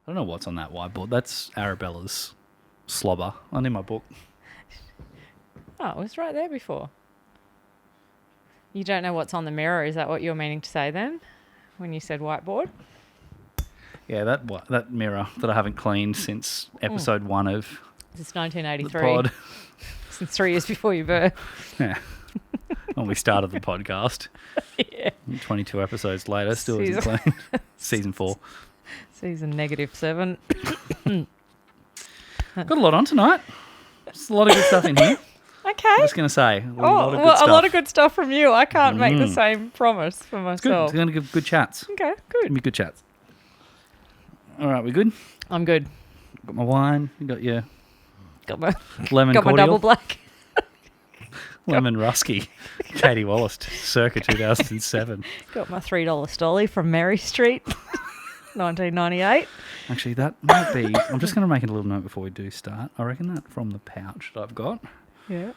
don't know what's on that whiteboard. That's Arabella's slobber. I need my book. Oh, it was right there before. You don't know what's on the mirror. Is that what you're meaning to say then when you said whiteboard? Yeah, that mirror that I haven't cleaned since episode 1 of It's 1983. the pod. Since 3 years before your birth. Yeah. When we started the podcast. Yeah. 22 episodes later, still Season- isn't clean. Season 4. Season -7. Got a lot on tonight. There's a lot of good stuff in here. Okay. I'm just going to say, a lot of good stuff. A lot of good stuff from you. I can't make the same promise for It's good. myself. It's going to give good chats. Okay, It's good. going to be good chats. All right, we good? I'm good. Got my wine. You got your Got my lemon got my cordial. double black. Lemon Rusky. Katie Wallace, circa 2007. Got my $3 stolly from Mary Street, 1998. Actually, that might be... I'm just going to make a little note before we do start. I reckon that from the pouch that I've got. Yeah.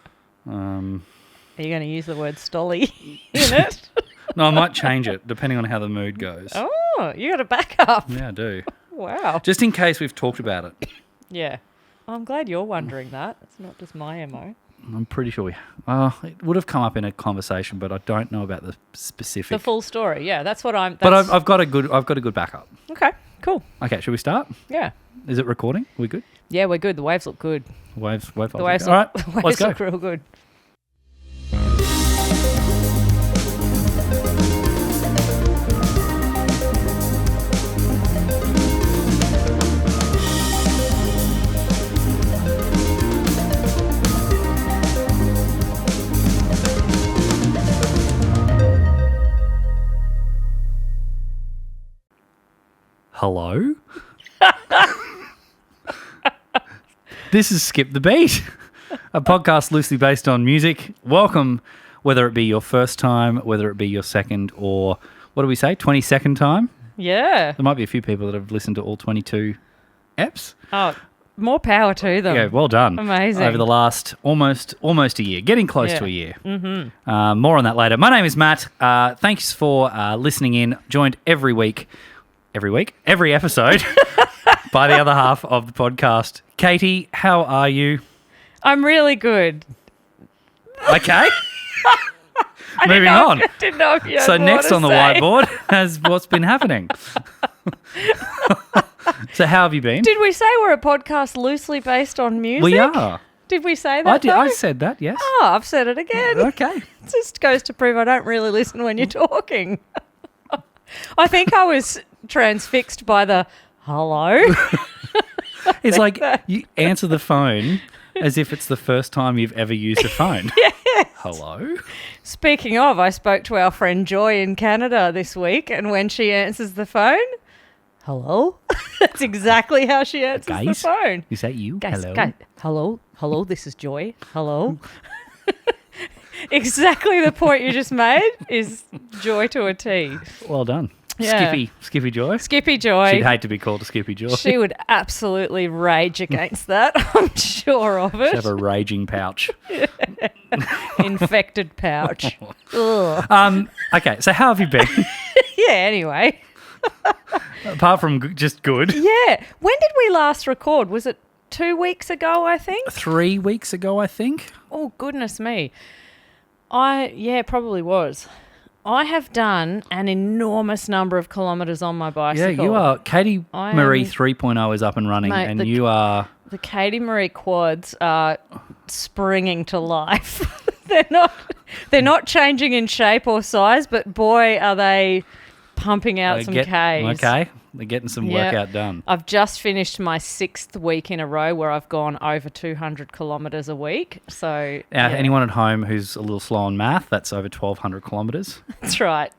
Are you going to use the word stolly in it? No, I might change it depending on how the mood goes. Oh, you got a backup. Yeah, I do. Wow. Just in case we've talked about it. Yeah. I'm glad you're wondering that. It's not just my MO. I'm pretty sure it would have come up in a conversation, but I don't know about the specific. The full story. Yeah, that's what I'm... But I've got a good backup. Okay, cool. Okay, should we start? Yeah. Is it recording? We good? Yeah, we're good. The waves look good. Wave The files. waves All right, look, the waves let's go. look real good. Hello? This is Skip the Beat, a podcast loosely based on music. Welcome, whether it be your first time, whether it be your second or, what do we say, 22nd time? Yeah. There might be a few people that have listened to all 22 eps. Oh, more power to them. Yeah, well done. Amazing. Over the last almost a year, getting close to a year. Mm-hmm. More on that later. My name is Matt. Thanks for listening in. Joined every episode by the other half of the podcast. Katie, how are you? I'm really good. Okay. Moving on. I didn't know if you had So more next to on the say. whiteboard has what's been happening. So how have you been? Did we say we're a podcast loosely based on music? We are. Did we say that? I though? said that, yes. Oh, I've said it again. Okay. It just goes to prove I don't really listen when you're talking. I think I was transfixed by the hello. It's like you answer the phone as if it's the first time you've ever used a phone. Yes. Hello? Speaking of, I spoke to our friend Joy in Canada this week, and when she answers the phone, hello? That's exactly how she answers the Guys? phone. Is that you? Guys, Hello? guys, hello, this is Joy. Hello. Exactly the point you just made is Joy to a T. Well done. Yeah. Skippy Joy. Skippy Joy. She'd hate to be called a Skippy Joy. She would absolutely rage against that. I'm sure of She'd it. have a raging pouch. Infected pouch. Ugh. Okay, so how have you been? Yeah, anyway. Apart from just good. Yeah. When did we last record? Was it 2 weeks ago, I think? 3 weeks ago, I think. Oh, goodness me. Yeah, it probably was. I have done an enormous number of kilometres on my bicycle. Yeah, you are. Katie I Marie am- 3.0 is up and running, Mate, and the- you are... The Katie Marie quads are springing to life. They're not changing in shape or size, but boy, are they pumping out some Ks. Okay, they're getting some workout done. I've just finished my 6th week in a row where I've gone over 200 kilometres a week. So Now, anyone at home who's a little slow on math, that's over 1,200 kilometres. That's right.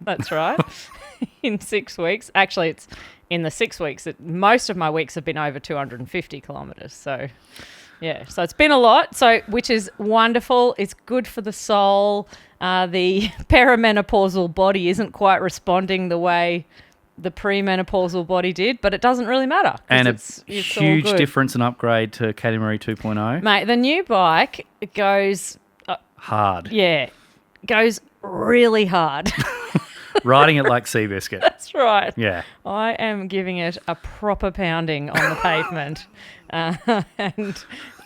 In 6 weeks. Actually, it's in the 6 weeks. Most of my weeks have been over 250 kilometres. So, yeah. So it's been a lot, which is wonderful. It's good for the soul. The perimenopausal body isn't quite responding the way the premenopausal body did, but it doesn't really matter. And it's huge all good. difference and upgrade to Katie Marie 2.0. Mate, the new bike goes... Hard. Yeah, goes really hard. riding it like Seabiscuit. That's right. Yeah. I am giving it a proper pounding on the pavement, and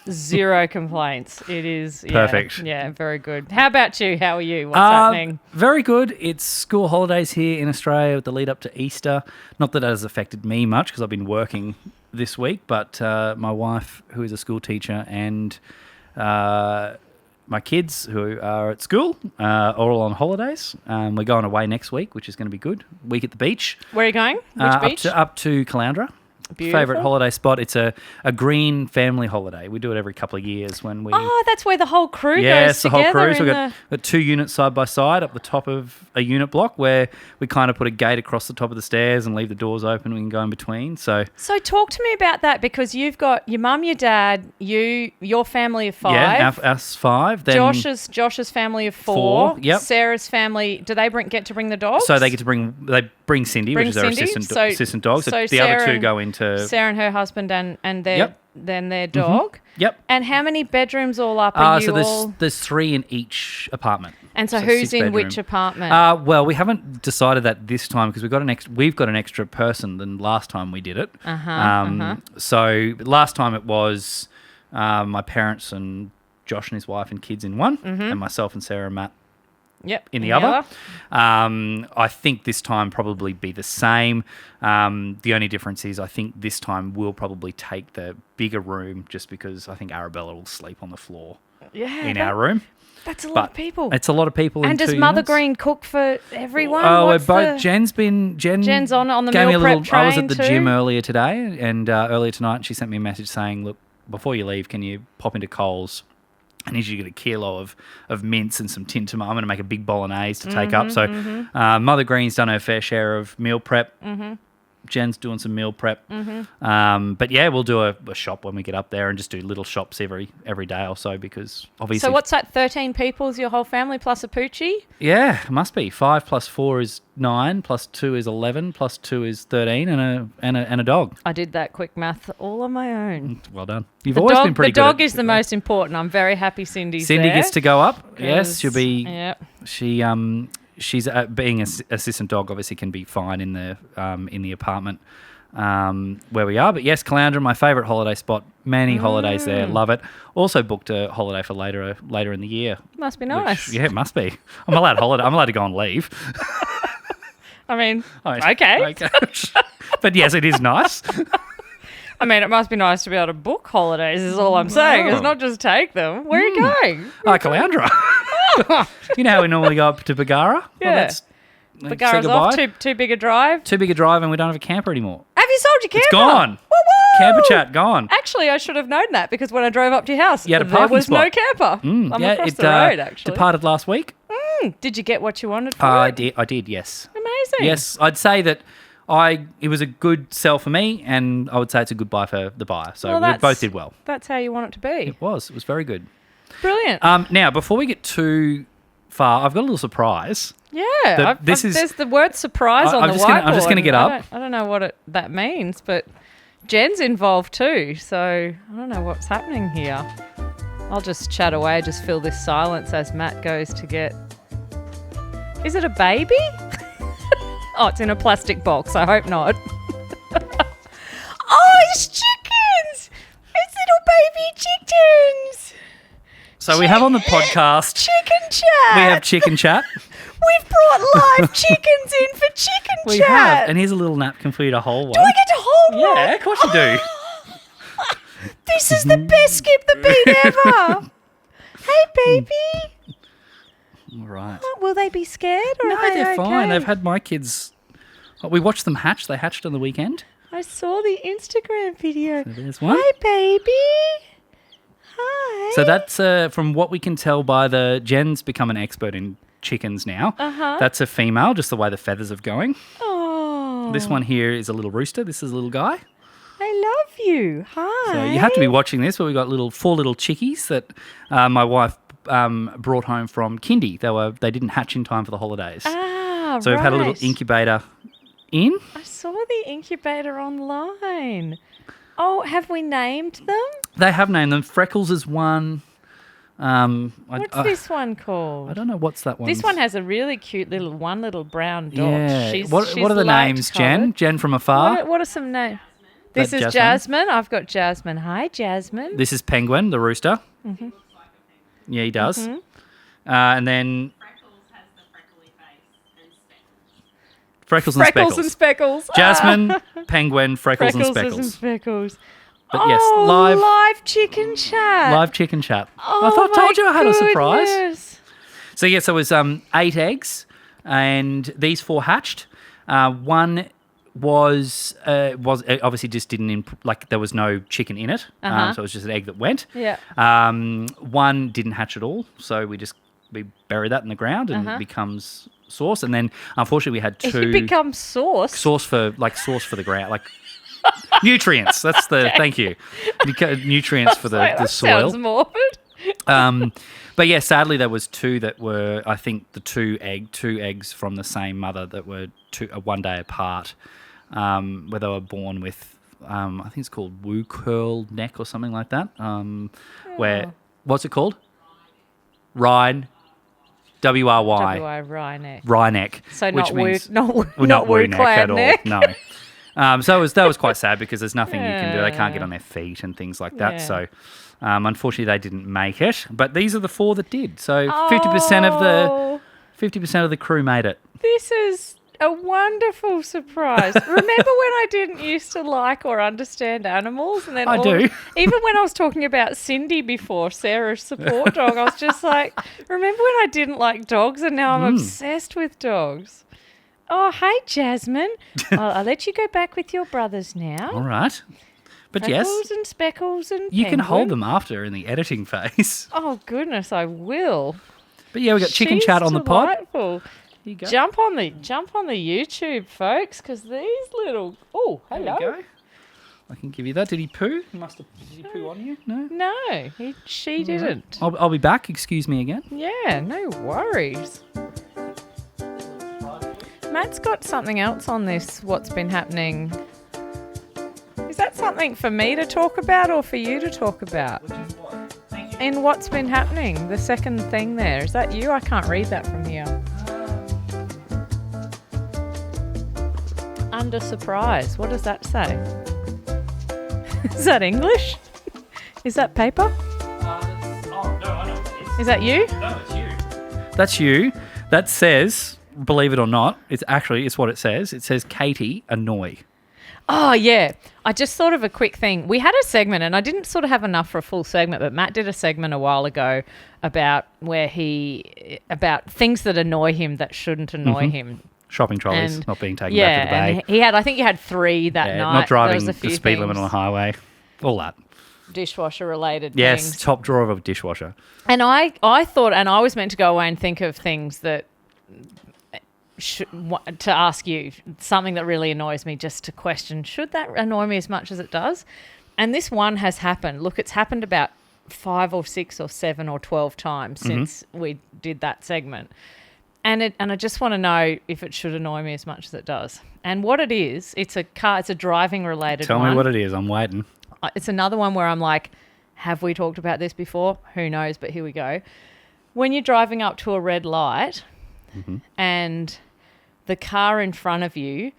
zero complaints. It is Perfect. Yeah, very good. How about you? How are you? What's happening? Very good. It's school holidays here in Australia with the lead up to Easter. Not that it has affected me much because I've been working this week, but my wife, who is a school teacher, and my kids who are at school are all on holidays. We're going away next week, which is going to be good. Week at the beach. Where are you going? Which beach? Up to Caloundra. Beautiful. Favourite holiday spot. It's a green family holiday. We do it every couple of years when we... Oh, that's where the whole crew Yes, goes the whole together. crew. So we've got 2 units side by side up the top of a unit block where we kind of put a gate across the top of the stairs and leave the doors open. We can go in between. So talk to me about that, because you've got your mum, your dad, your family of 5. yeah, us 5. Then Josh's family of 4. 4, yep. Sarah's family. Do they get to bring the dogs? So they get to bring Cindy, Bring which is our Cindy? assistant dog. So the Sarah other 2 and- go into... Sarah and her husband and their Yep. then their dog. Yep. And how many bedrooms all up are you So all? there's 3 in each apartment. And so 6 who's in bedroom. which apartment? Well, we haven't decided that this time because we've got an extra person than last time we did it. So last time it was my parents and Josh and his wife and kids in one, and myself and Sarah and Matt Yep. in the other. I think this time probably be the same. The only difference is I think this time we'll probably take the bigger room just because I think Arabella will sleep on the floor in our room. That's a lot of people. It's a lot of people in And 2 does Mother units. Green cook for everyone? Oh, we're What's both. the- Jen's on the gave me meal a little. prep I was train at the too? gym earlier today and earlier tonight, and she sent me a message saying, "Look, before you leave, can you pop into Coles? I need you to get a kilo of mince and some tin tomato. I'm going to make a big bolognese to take up." So Mother Green's done her fair share of meal prep. Jen's doing some meal prep. But yeah, we'll do a shop when we get up there and just do little shops every day or so because obviously... So what's that, 13 people is your whole family plus a poochie? Yeah, it must be. 5 plus 4 is 9, plus 2 is 11, plus 2 is 13, and a dog. I did that quick math all on my own. Well done. You've always been pretty The good. dog is the most important. I'm very happy Cindy Cindy gets to go up. Yes, she'll be... Yep. She's being an assistant dog. Obviously, can be fine in the apartment where we are. But yes, Caloundra, my favourite holiday spot. Many holidays there. Love it. Also booked a holiday for later in the year. Must be nice. Yeah, it must be. I'm allowed holiday. I'm allowed to go on leave. I mean, okay. But yes, it is nice. I mean, it must be nice to be able to book holidays is all I'm saying. It's not just take them. Where are you going? Caloundra. You know how we normally go up to Bagara? Yeah. Bagara's off. Too big a drive. Too big a drive and we don't have a camper anymore. Have you sold your camper? It's gone. Woo-woo! Camper chat, gone. Actually, I should have known that because when I drove up to your house, You had a there parking was no spot. camper. I'm across the road, actually. Departed last week. Did you get what you wanted for I it? did, yes. Amazing. Yes, I'd say that it was a good sell for me, and I would say it's a good buy for the buyer. So Well, we both did well. That's how you want it to be. It was very good. Brilliant. Now, before we get too far, I've got a little surprise. Yeah. There's the word surprise on I'm the just whiteboard. I'm just going to get up. I don't know what that means, but Jen's involved too, so I don't know what's happening here. I'll just chat away, just fill this silence as Matt goes to get... Is it a baby? Oh, it's in a plastic box. I hope not. Oh, it's chickens! It's little baby chickens! So we have on the podcast, Chicken chat! we have Chicken Chat. We've brought live chickens in for chicken We chat! have. And here's a little napkin for you to hold one. Do I get to hold one? Yeah, of course you do. This is the best Skip the Beat ever. Hey, baby. All right. Will they be scared? Or No, are they they're fine. okay? They've had my kids... We watched them hatch. They hatched on the weekend. I saw the Instagram video. So there's one. Hi, baby. Hi. So that's from what we can tell by Jen's become an expert in chickens now. That's a female, just the way the feathers are going. Oh. This one here is a little rooster. This is a little guy. I love you. Hi. So you have to be watching this, but we've got 4 little chickies that my wife brought home from kindy. They didn't hatch in time for the holidays. Ah, So we've had a little right. incubator in. I saw the incubator online. Oh, have we named them? They have named them. Freckles is one. What's this one called? I don't know what's that one. This one has a really cute little brown dot. Yeah. She's What are the names, Jen? coloured. Jen from afar. What are some names? This That is Jasmine. I've got Jasmine. Hi, Jasmine. This is Penguin, the rooster. Mm-hmm. Yeah, he does. Mm-hmm. And then Freckles and Speckles. Jasmine, Penguin, Freckles and Speckles. But yes, live chicken chat. Live chicken chat. Oh, I told you I had a surprise. goodness. So yes, it was 8 eggs, and these 4 hatched. One was it obviously just didn't there was no chicken in it, so it was just an egg that went. Yeah. One didn't hatch at all, so we bury that in the ground and it becomes sauce. And then unfortunately we had 2. It becomes sauce. Sauce for the ground, like nutrients. That's the thank you. Nutrients for the soil. Sounds morbid. But yeah, sadly there was 2 that were, I think, the 2 eggs from the same mother that were 1 day apart, where they were born with, I think it's called woo curl neck or something like that. Where what's it called? Rye. W-R-Y. Rye neck. Rye neck. So which means not woo neck at all. neck. No. So that was quite sad because there's nothing you can do. They can't get on their feet and things like that. Yeah. So unfortunately they didn't make it. But these are the 4 that did. So 50% of the crew made it. This is a wonderful surprise. Remember when I didn't used to like or understand animals? And then I do. Even when I was talking about Cindy before, Sarah's support dog, I was just like, remember when I didn't like dogs and now I'm obsessed with dogs? Oh, hey, Jasmine. I'll let you go back with your brothers now. All right. But Freckles and Speckles and you can hold Penguin. them after in the editing phase. Oh, goodness, I will. But yeah, we got chicken chat on the pod. Delightful. Here you go. Jump on the YouTube, folks, because these little... Oh, There hello. you go. I can give you that. Did he poo? Did he poo on you? No? No, she didn't. I'll be back. Excuse me again. Yeah, no worries. Matt's got something else on this, what's been happening. Is that something for me to talk about or for you to talk about? In what's been happening, the second thing there. Is that you? I can't read that from here. Under surprise. What does that say? Is that English? Is that paper? No, I know what it is. Is that you? No, it's you. That's you. That says, believe it or not, it's what it says. It says Katie annoy. Oh, yeah. I just thought of a quick thing. We had a segment, and I didn't sort of have enough for a full segment, but Matt did a segment a while ago about about things that annoy him that shouldn't annoy him. Shopping trolleys And- not being taken back to the bay. And I think you had 3 that night. Not driving There was a the few speed limit things, on the highway. All that. dishwasher related Yes, things. top drawer of a dishwasher. And I thought, and I was meant to go away and think of things that to ask you, something that really annoys me, just to question, should that annoy me as much as it does? And this one has happened. Look, it's happened about 5 or 6 or 7 or 12 times since we did that segment. And I just want to know if it should annoy me as much as it does. And what it is, it's a driving related one. Tell me what it is. I'm waiting. It's another one where I'm like, have we talked about this before? Who knows? But here we go. When you're driving up to a red light and the car in front of you,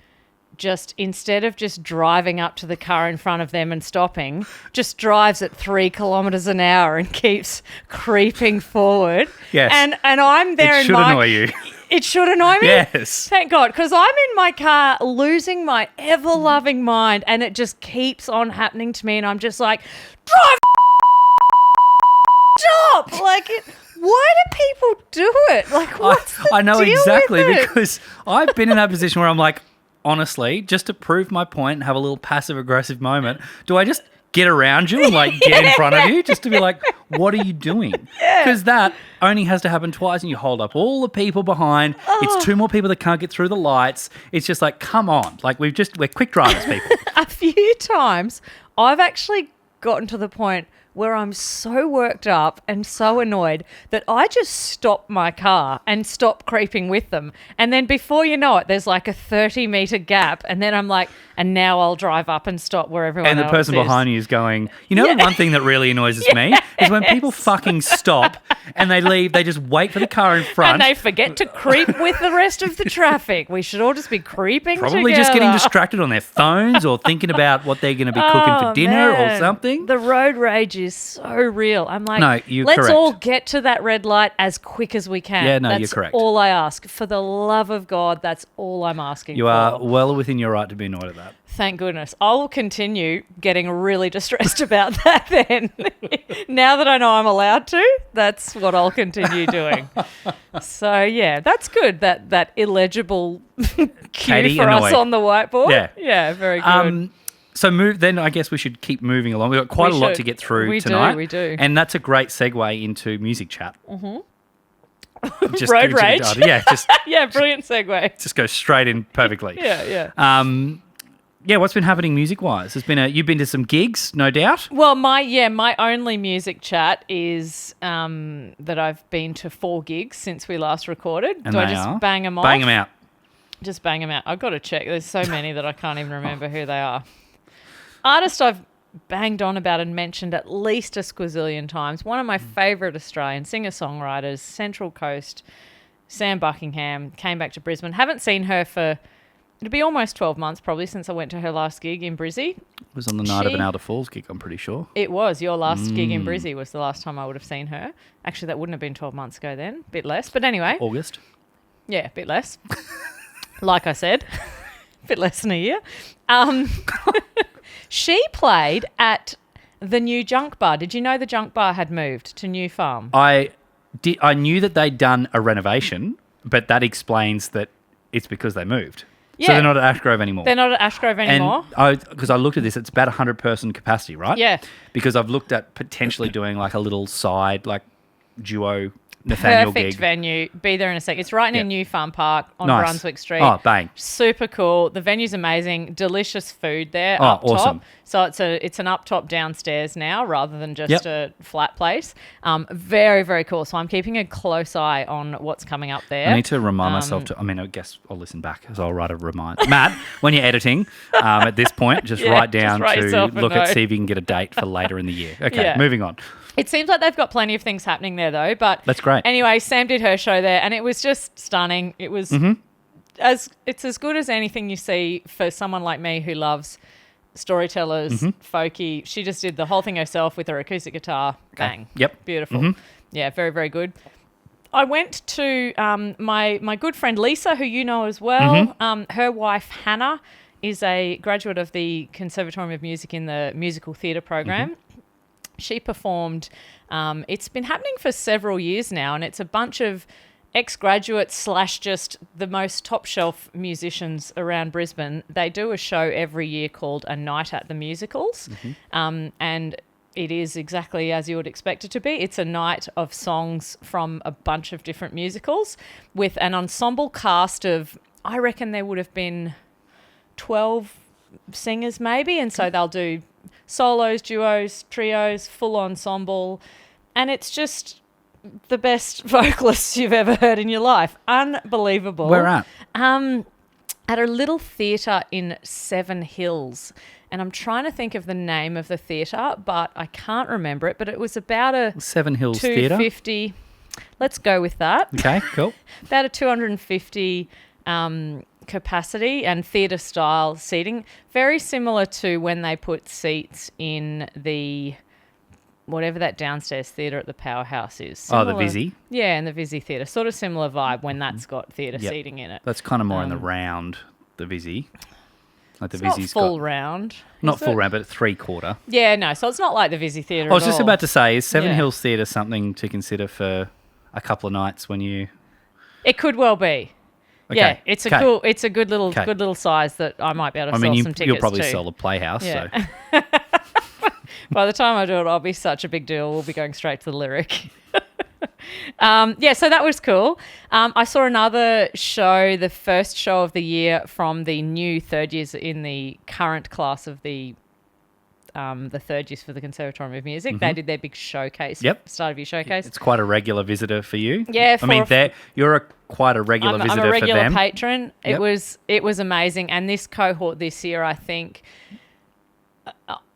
just instead of just driving up to the car in front of them and stopping, just drives at 3 kilometres an hour and keeps creeping forward. Yes. And I'm there It in should my... annoy you. It should annoy me? Yes. Thank God, because I'm in my car losing my ever-loving mind and it just keeps on happening to me and I'm just like, drive stop! Why do people do it? Like, what's the I know deal exactly with it? because I've been in that position where I'm like, honestly, just to prove my point and have a little passive-aggressive moment, do I just get around you and get in front of you just to be like, what are you doing? Because that only has to happen twice and you hold up all the people behind. It's 2 more people that can't get through the lights. It's just like, come on. We're quick drivers, people. A few times I've actually gotten to the point where I'm so worked up and so annoyed that I just stop my car and stop creeping with them. And then before you know it, there's like a 30-meter gap. And then I'm like, and now I'll drive up and stop where everyone else is. And the person behind you is going, the one thing that really annoys me is when people fucking stop and they leave, they just wait for the car in front. And they forget to creep with the rest of the traffic. We should all just be creeping Probably together. just getting distracted on their phones or thinking about what they're going to be cooking for dinner or man. something. The road rage is so real. I'm like, No, you're let's correct. all get to that red light as quick as we can. Yeah, no, that's you're correct. all I ask. For the love of God, that's all I'm asking You for. are well within your right to be annoyed at that. Thank goodness. I will continue getting really distressed about that then. Now that I know I'm allowed to, that's what I'll continue doing. So, yeah, that's good, that illegible cue Katie for us annoyed. on the whiteboard. Yeah. Yeah, very good. So then I guess we should keep moving along. We've got quite We a lot should. to get through We do, tonight. we do. And that's a great segue into music chat. Mm-hmm. Road rage. Yeah, Yeah, brilliant segue. just go straight in perfectly. Yeah. Yeah, what's been happening music-wise? You've been to some gigs, no doubt? Well, my only music chat is that I've been to 4 gigs since we last recorded. And Do I they just are? bang them off? Bang them out. Just bang them out. I've got to check. There's so many that I can't even remember who they are. Artist I've banged on about and mentioned at least a squazillion times. One of my favourite Australian singer-songwriters, Central Coast, Sam Buckingham, came back to Brisbane. Haven't seen her for, it'll be almost 12 months probably since I went to her last gig in Brizzy. It was on the night of an Elder Falls gig, I'm pretty sure. It was. Your last gig in Brizzy was the last time I would have seen her. Actually, that wouldn't have been 12 months ago then. Bit less. But anyway. August. Yeah, a bit less. Like I said, a bit less than a year. She played at the new junk bar. Did you know the junk bar had moved to New Farm? I knew that they'd done a renovation, but that explains that it's because they moved. Yeah. So they're not at Ashgrove anymore. They're not at Ashgrove anymore. And because I looked at this, it's about 100-person capacity, right? Yeah. Because I've looked at potentially doing like a little side, like duo Nathaniel Perfect gig. venue. Be there in a sec. It's right near Yeah. New Farm Park on Nice. Brunswick Street. Oh, bang. Super cool. The venue's amazing. Delicious food there Oh, up top. awesome. So it's an up top downstairs now rather than just Yep. a flat place. Very, very cool. So I'm keeping a close eye on what's coming up there. I need to remind myself to. I mean, I guess I'll listen back, so I'll write a reminder. Matt, when you're editing, at this point, just Yeah, write just down write to yourself a look at note. see if you can get a date for later in the year. Okay, Yeah. moving on. It seems like they've got plenty of things happening there though. But That's great. Anyway, Sam did her show there and it was just stunning. It was it's as good as anything you see for someone like me who loves storytellers, folky. She just did the whole thing herself with her acoustic guitar. Bang. Yep. Beautiful. Yeah, very, very good. I went to my good friend Lisa, who you know as well. Her wife Hannah is a graduate of the Conservatorium of Music in the musical theatre program. She performed. It's been happening for several years now, and it's a bunch of ex-graduates / just the most top-shelf musicians around Brisbane. They do a show every year called A Night at the Musicals, and it is exactly as you would expect it to be. It's a night of songs from a bunch of different musicals with an ensemble cast of, I reckon there would have been 12 singers maybe, and so they'll do solos, duos, trios, full ensemble, and it's just the best vocalists you've ever heard in your life. Unbelievable. Where at? At a little theatre in Seven Hills, and I'm trying to think of the name of the theatre, but I can't remember it, but it was about a Seven Hills Theatre. 250, let's go with that. Okay, cool. About a 250 capacity and theatre style seating, very similar to when they put seats in the whatever that downstairs theatre at the Powerhouse is. Oh, the Similar- Vizzy? Yeah, and the Vizzy Theatre. Sort of similar vibe when that's got theatre Yep. seating in it. That's kind of more in the round, the Vizzy. Like the It's not Vizzy's full got... round. Not is full it? round, but 3/4. Yeah, no, so it's not like the Vizzy Theatre I was at just all. about to say, is Seven Yeah. Hills Theatre something to consider for a couple of nights when you... It could well be. Okay. Yeah, it's a Okay. cool, it's a good little, Okay. good little size that I might be able to I mean, sell some tickets you'll probably to. sell the Playhouse, Yeah. so... By the time I do it, I'll be such a big deal. We'll be going straight to the lyric. Yeah, so that was cool. I saw another show, the first show of the year from the new third years in the current class of the the third years for the Conservatorium of Music. They did their big showcase. Yep. Start of your showcase. It's quite a regular visitor for you. Yeah, I mean, you're quite a regular visitor I'm a regular for them. patron. Yep. It was amazing, and this cohort this year, I think,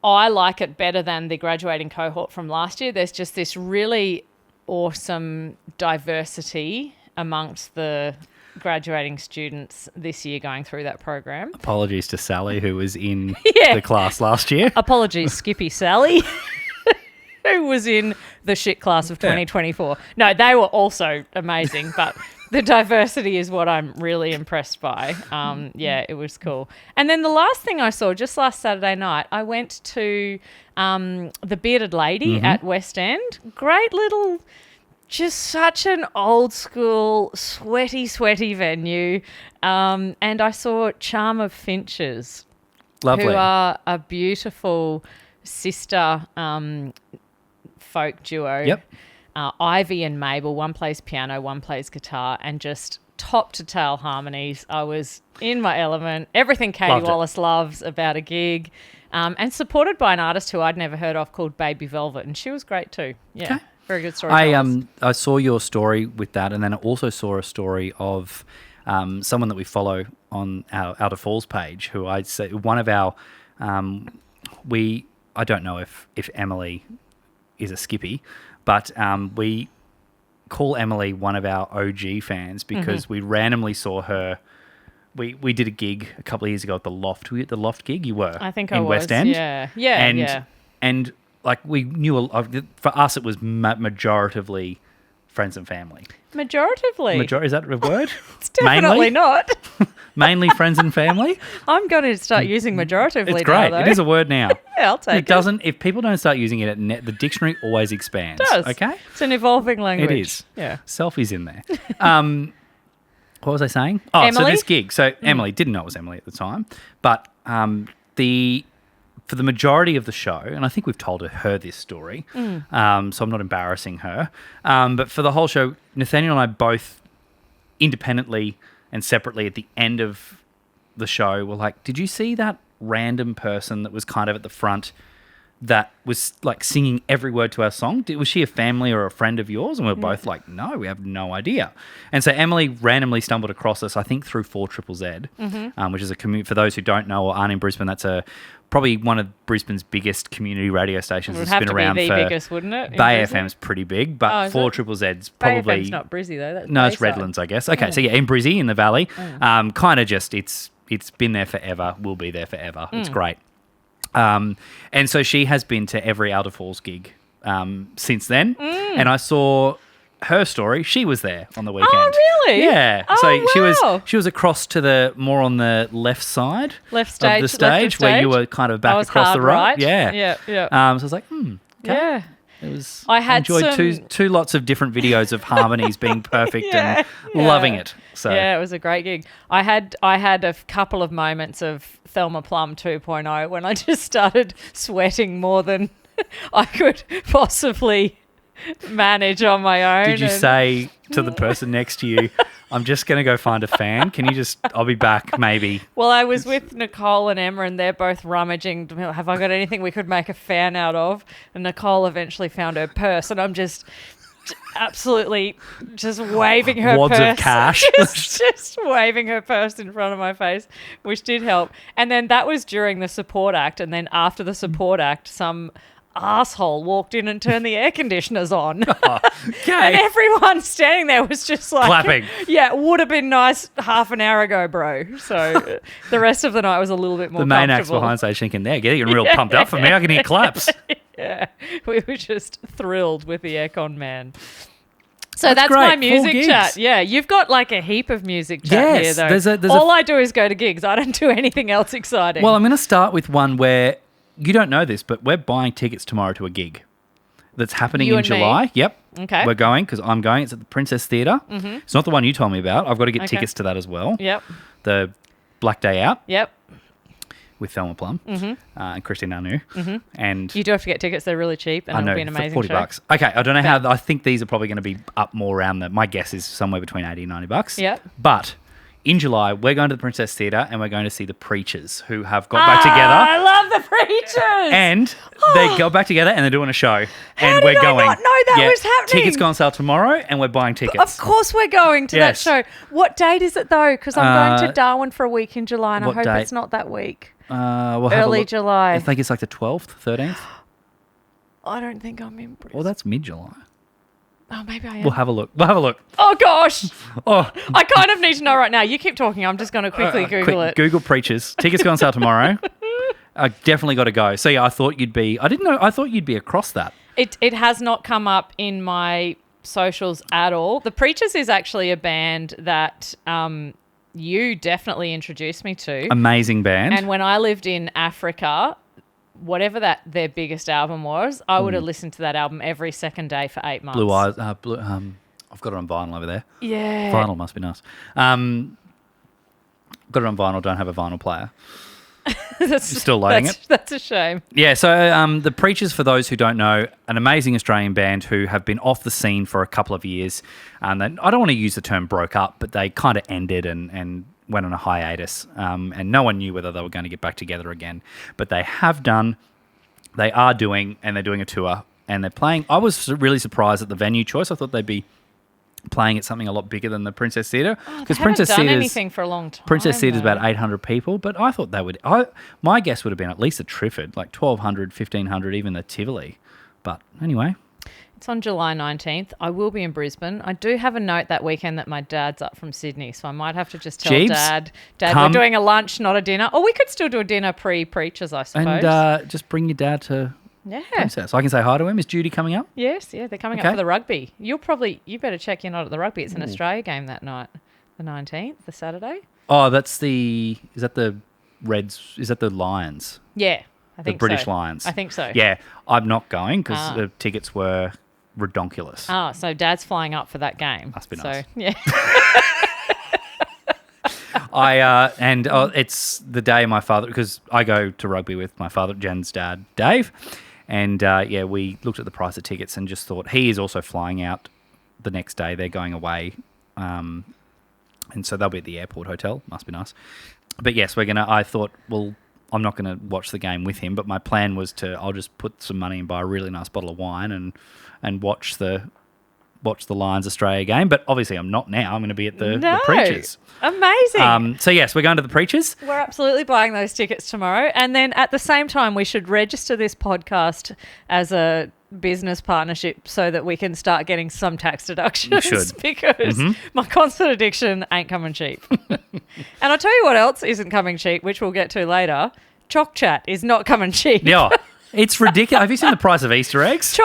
I like it better than the graduating cohort from last year. There's just this really awesome diversity amongst the graduating students this year going through that program. Apologies to Sally, who was in Yeah. the class last year. Apologies, Skippy Sally, who was in the shit class of 2024. No, they were also amazing, but the diversity is what I'm really impressed by. Yeah, it was cool. And then the last thing I saw, just last Saturday night, I went to the Bearded Lady at West End. Great little, just such an old school, sweaty venue. And I saw Charm of Finches. Lovely. Who are a beautiful sister folk duo. Yep. Ivy and Mabel, one plays piano, one plays guitar, and just top to tail harmonies. I was in my element. Everything Katie Loved it. Wallace loves about a gig. And supported by an artist who I'd never heard of called Baby Velvet, and she was great too. Yeah, Okay. very good story. I saw your story with that, and then I also saw a story of someone that we follow on our Outer Falls page, who I'd say one of our I don't know if Emily is a Skippy, but we call Emily one of our OG fans because we randomly saw her. We did a gig a couple of years ago at the Loft. Were you at the Loft gig? You were. I think in I was. West End. Yeah. And like we knew, for us it was majoritively friends and family. Majoritively. Is that a word? It's definitely not. Mainly friends and family. I'm going to start using majoritively It's great. now, though. It is a word now. Yeah, I'll take it. It doesn't. If people don't start using it, the dictionary always expands. It does. Okay. It's an evolving language. It is. Yeah. Selfies in there. What was I saying? Oh, so Emily? this gig. So Emily didn't know it was Emily at the time, but for the majority of the show, and I think we've told her this story, so I'm not embarrassing her. But for the whole show, Nathaniel and I both independently and separately at the end of the show were like, "Did you see that random person that was kind of at the front that was like singing every word to our song? Was she a family or a friend of yours?" And we were both like, "No, we have no idea." And so Emily randomly stumbled across us, I think through 4ZZZ, which is a community, for those who don't know or aren't in Brisbane, that's probably one of Brisbane's biggest community radio stations. It would It's have been to around be the for biggest, wouldn't it? in Bay Brisbane? FM's pretty big, but is it? 4ZZZ's Bay probably FM's not Brizzy, though. That's no, it's Bayside. Redlands, I guess. Okay, so yeah, in Brizzy, in the valley, kind of just it's been there forever, will be there forever. It's great. And so she has been to every Outer Falls gig since then, and I saw her story. She was there on the weekend. Oh, really? Yeah. Oh, so wow. she was across to more on the left side Left stage, of the stage, where you were kind of back I was across the hard right. right. Yeah. Yeah. So I was like, okay. Yeah. It was. I had enjoyed some- two lots of different videos of harmonies being perfect and loving it. So Yeah, it was a great gig. I had a couple of moments of Thelma Plum 2.0 when I just started sweating more than I could possibly manage on my own. did you say to the person next to you, "I'm just going to go find a fan. Can you I'll be back maybe." Well, I was with Nicole and Emma, and they're both rummaging. Have I got anything we could make a fan out of? And Nicole eventually found her purse, and I'm just absolutely just waving her Wads purse. of cash. just waving her purse in front of my face, which did help. And then that was during the support act, and then after the support act, some asshole walked in and turned the air conditioners on. And Okay. everyone standing there was just like Clapping. Yeah, it would have been nice half an hour ago, bro. So the rest of the night was a little bit more The main act's comfortable. behind stage thinking, "They're getting real pumped up for me. I can hear claps." Yeah, we were just thrilled with the aircon man. So that's great. my 4 music gigs. chat. Yeah, you've got like a heap of music chat Yes, here, though. there's a- All I do is go to gigs. I don't do anything else exciting. Well, I'm going to start with one where you don't know this, but we're buying tickets tomorrow to a gig that's happening You in and me? July. Yep. Okay. We're going because I'm going. It's at the Princess Theatre. Mm-hmm. It's not the one you told me about. I've got to get Okay. tickets to that as well. Yep. The Black Day Out Yep. with Thelma Plum and Christine Anu. Mm-hmm. And You do have to get tickets. They're really cheap, and I it'll know, be an for amazing 40 show. bucks. Okay, I don't know how. I think these are probably going to be up more around my guess is somewhere between 80 and 90 bucks. Yep. But in July, we're going to the Princess Theatre and we're going to see the Preachers, who have got back together. I love the Preachers. And they got back together and they're doing a show. How and did we're I going. not know that was happening? Tickets go on sale tomorrow and we're buying tickets. Of course we're going to Yes. that show. What date is it though? Because I'm going to Darwin for a week in July and I what hope date? it's not that week. We'll have a Early look. July. I think it's like the 12th, 13th. I don't think I'm in Brisbane. Well, that's mid-July. Oh, maybe I am. We'll have a look. We'll have a look. Oh, gosh. Oh, I kind of need to know right now. You keep talking. I'm just going to quickly Google it. Google Preachers. Tickets go on sale tomorrow. I definitely got to go. So yeah, I thought you'd be. I didn't know. I thought you'd be across that. It has not come up in my socials at all. The Preachers is actually a band that you definitely introduced me to. Amazing band. And when I lived in Africa, whatever their biggest album was, I would have listened to that album every second day for 8 months. Blue Eyes. I've got it on vinyl over there. Yeah. Vinyl must be nice. Got it on vinyl. Don't have a vinyl player. Still loading it. That's a shame. Yeah, so the Preachers, for those who don't know, an amazing Australian band who have been off the scene for a couple of years. I don't want to use the term broke up, but they kind of ended and went on a hiatus. And no one knew whether they were going to get back together again. But they have done, they are doing, and they're doing a tour. And they're playing. I was really surprised at the venue choice. I thought they'd be playing at something a lot bigger than the Princess Theatre. Because Princess done anything for a long time. Princess Theatre's about 800 people, but I thought they would. My guess would have been at least a Triffid, like 1,200, 1,500, even the Tivoli. But anyway. It's on July 19th. I will be in Brisbane. I do have a note that weekend that my dad's up from Sydney, so I might have to just tell Jeeves, Dad, come. we're doing a lunch, not a dinner. Or we could still do a dinner pre-Preachers, I suppose. And just bring your dad to Princess. I can say hi to him. Is Judy coming up? Yes, yeah, they're coming up Okay. for the rugby. You better check you're not at the rugby. It's an Australia game that night, the 19th, the Saturday. Oh, is that the Reds? Is that the Lions? Yeah, I think The British so. Lions. I think so. Yeah, I'm not going because the tickets were redonkulous. Ah, so Dad's flying up for that game. Must be nice. So, yeah. It's the day my father, because I go to rugby with my father, Jen's dad, Dave, and we looked at the price of tickets and just thought he is also flying out the next day. They're going away, and so they'll be at the airport hotel. Must be nice. But yes, I thought, well, I'm not going to watch the game with him, but my plan was I'll just put some money and buy a really nice bottle of wine and watch the Lions Australia game. But obviously I'm not now. I'm going to be at the Preachers. Amazing. So yes, we're going to the Preachers. We're absolutely buying those tickets tomorrow. And then at the same time, we should register this podcast as a business partnership so that we can start getting some tax deductions. We should. Because my concert addiction ain't coming cheap. And I'll tell you what else isn't coming cheap, which we'll get to later. Choccie Chat is not coming cheap. Yeah, it's ridiculous. Have you seen the price of Easter eggs?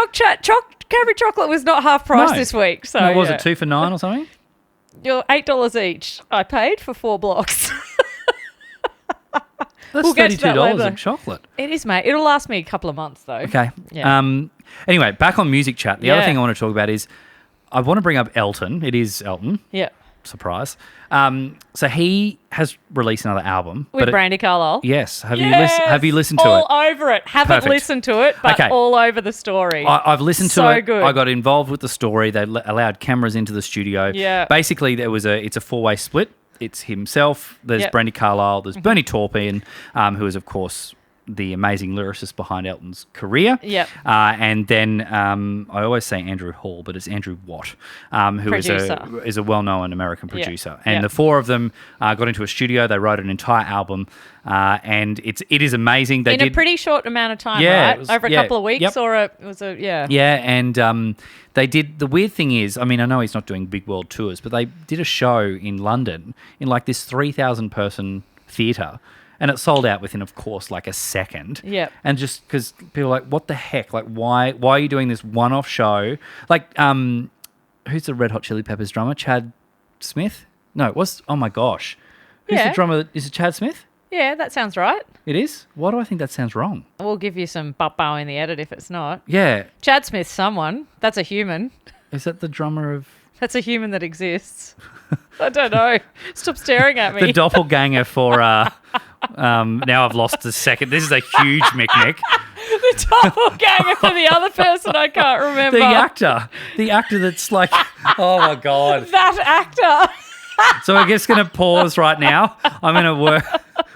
Cadbury chocolate was not half price No. this week. So No, was it 2 for $9 or something? You're $8 each. I paid for 4 blocks. That's We'll get to that $32 later. of chocolate. It is, mate. It'll last me a couple of months, though. Okay. Yeah. Anyway, back on music chat. The other Yeah. thing I want to talk about is I want to bring up Elton. It is Elton. Yeah. Surprise. So he has released another album. With Brandy Carlisle. Yes. Have Yes! you listened to all it? over it. Haven't Perfect. listened to it, but Okay. all over the story. I've listened to So it. good. I got involved with the story. They allowed cameras into the studio. Yeah. Basically, it's a 4-way split. It's himself. There's Yep. Brandy Carlisle. There's Bernie Taupin, who is, of course, the amazing lyricist behind Elton's career. Yep. And then I always say Andrew Hall, but it's Andrew Watt, who is a well-known American producer. And Yep. the four of them got into a studio. They wrote an entire album, and it is amazing. They in did a pretty short amount of time, Yeah, right? it was- Over a yeah. couple of weeks, Yep. or it was a Yeah, and they did. The weird thing is, I mean, I know he's not doing big world tours, but they did a show in London in like this 3,000 person theatre, and it sold out within, of course, like a second. Yep. And just because people are like, what the heck? Like, why are you doing this one-off show? Like, who's the Red Hot Chili Peppers drummer? Chad Smith? No, it was. Oh my gosh, who's Yeah. the drummer? Is it Chad Smith? Yeah, that sounds right. It is. Why do I think that sounds wrong? We'll give you some bop-bow in the edit if it's not. Yeah. Chad Smith's someone. That's a human. Is that the drummer of? That's a human that exists. I don't know. Stop staring at me. The doppelganger for now I've lost a second. This is a huge micnic. The doppelganger for the other person I can't remember. The actor that's like, oh my god, That actor. So we're just going to pause right now. I'm going to work.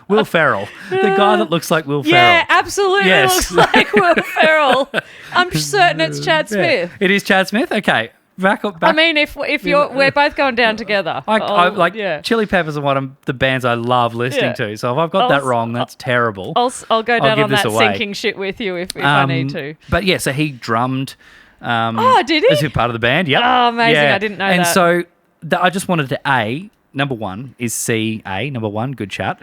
Will Ferrell, the guy that looks like Will Ferrell. Yeah, absolutely Yes. looks like Will Ferrell. I'm certain it's Chad Smith. It is Chad Smith? Okay. Back. I mean, if we're both going down together. I Chili Peppers are one of the bands I love listening to. So if I've got that wrong, that's terrible. I'll go down give on this that away. sinking shit with you if I need to. But yeah, so he drummed. Did he? As a part of the band, yeah. Oh, amazing. I didn't know and that. And so I just wanted to, number one is number one, good chat.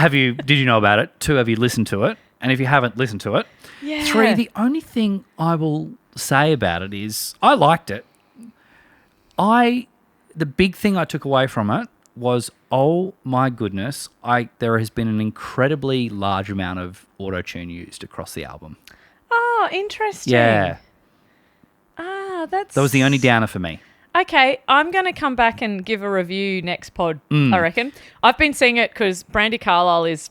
Did you know about it? 2, have you listened to it? And if you haven't listened to it. Yeah. 3, the only thing I will say about it is I liked it. The big thing I took away from it was, oh my goodness, there has been an incredibly large amount of auto-tune used across the album. Oh, interesting. Yeah. That was the only downer for me. Okay, I'm going to come back and give a review next pod, I reckon. I've been seeing it because Brandi Carlile is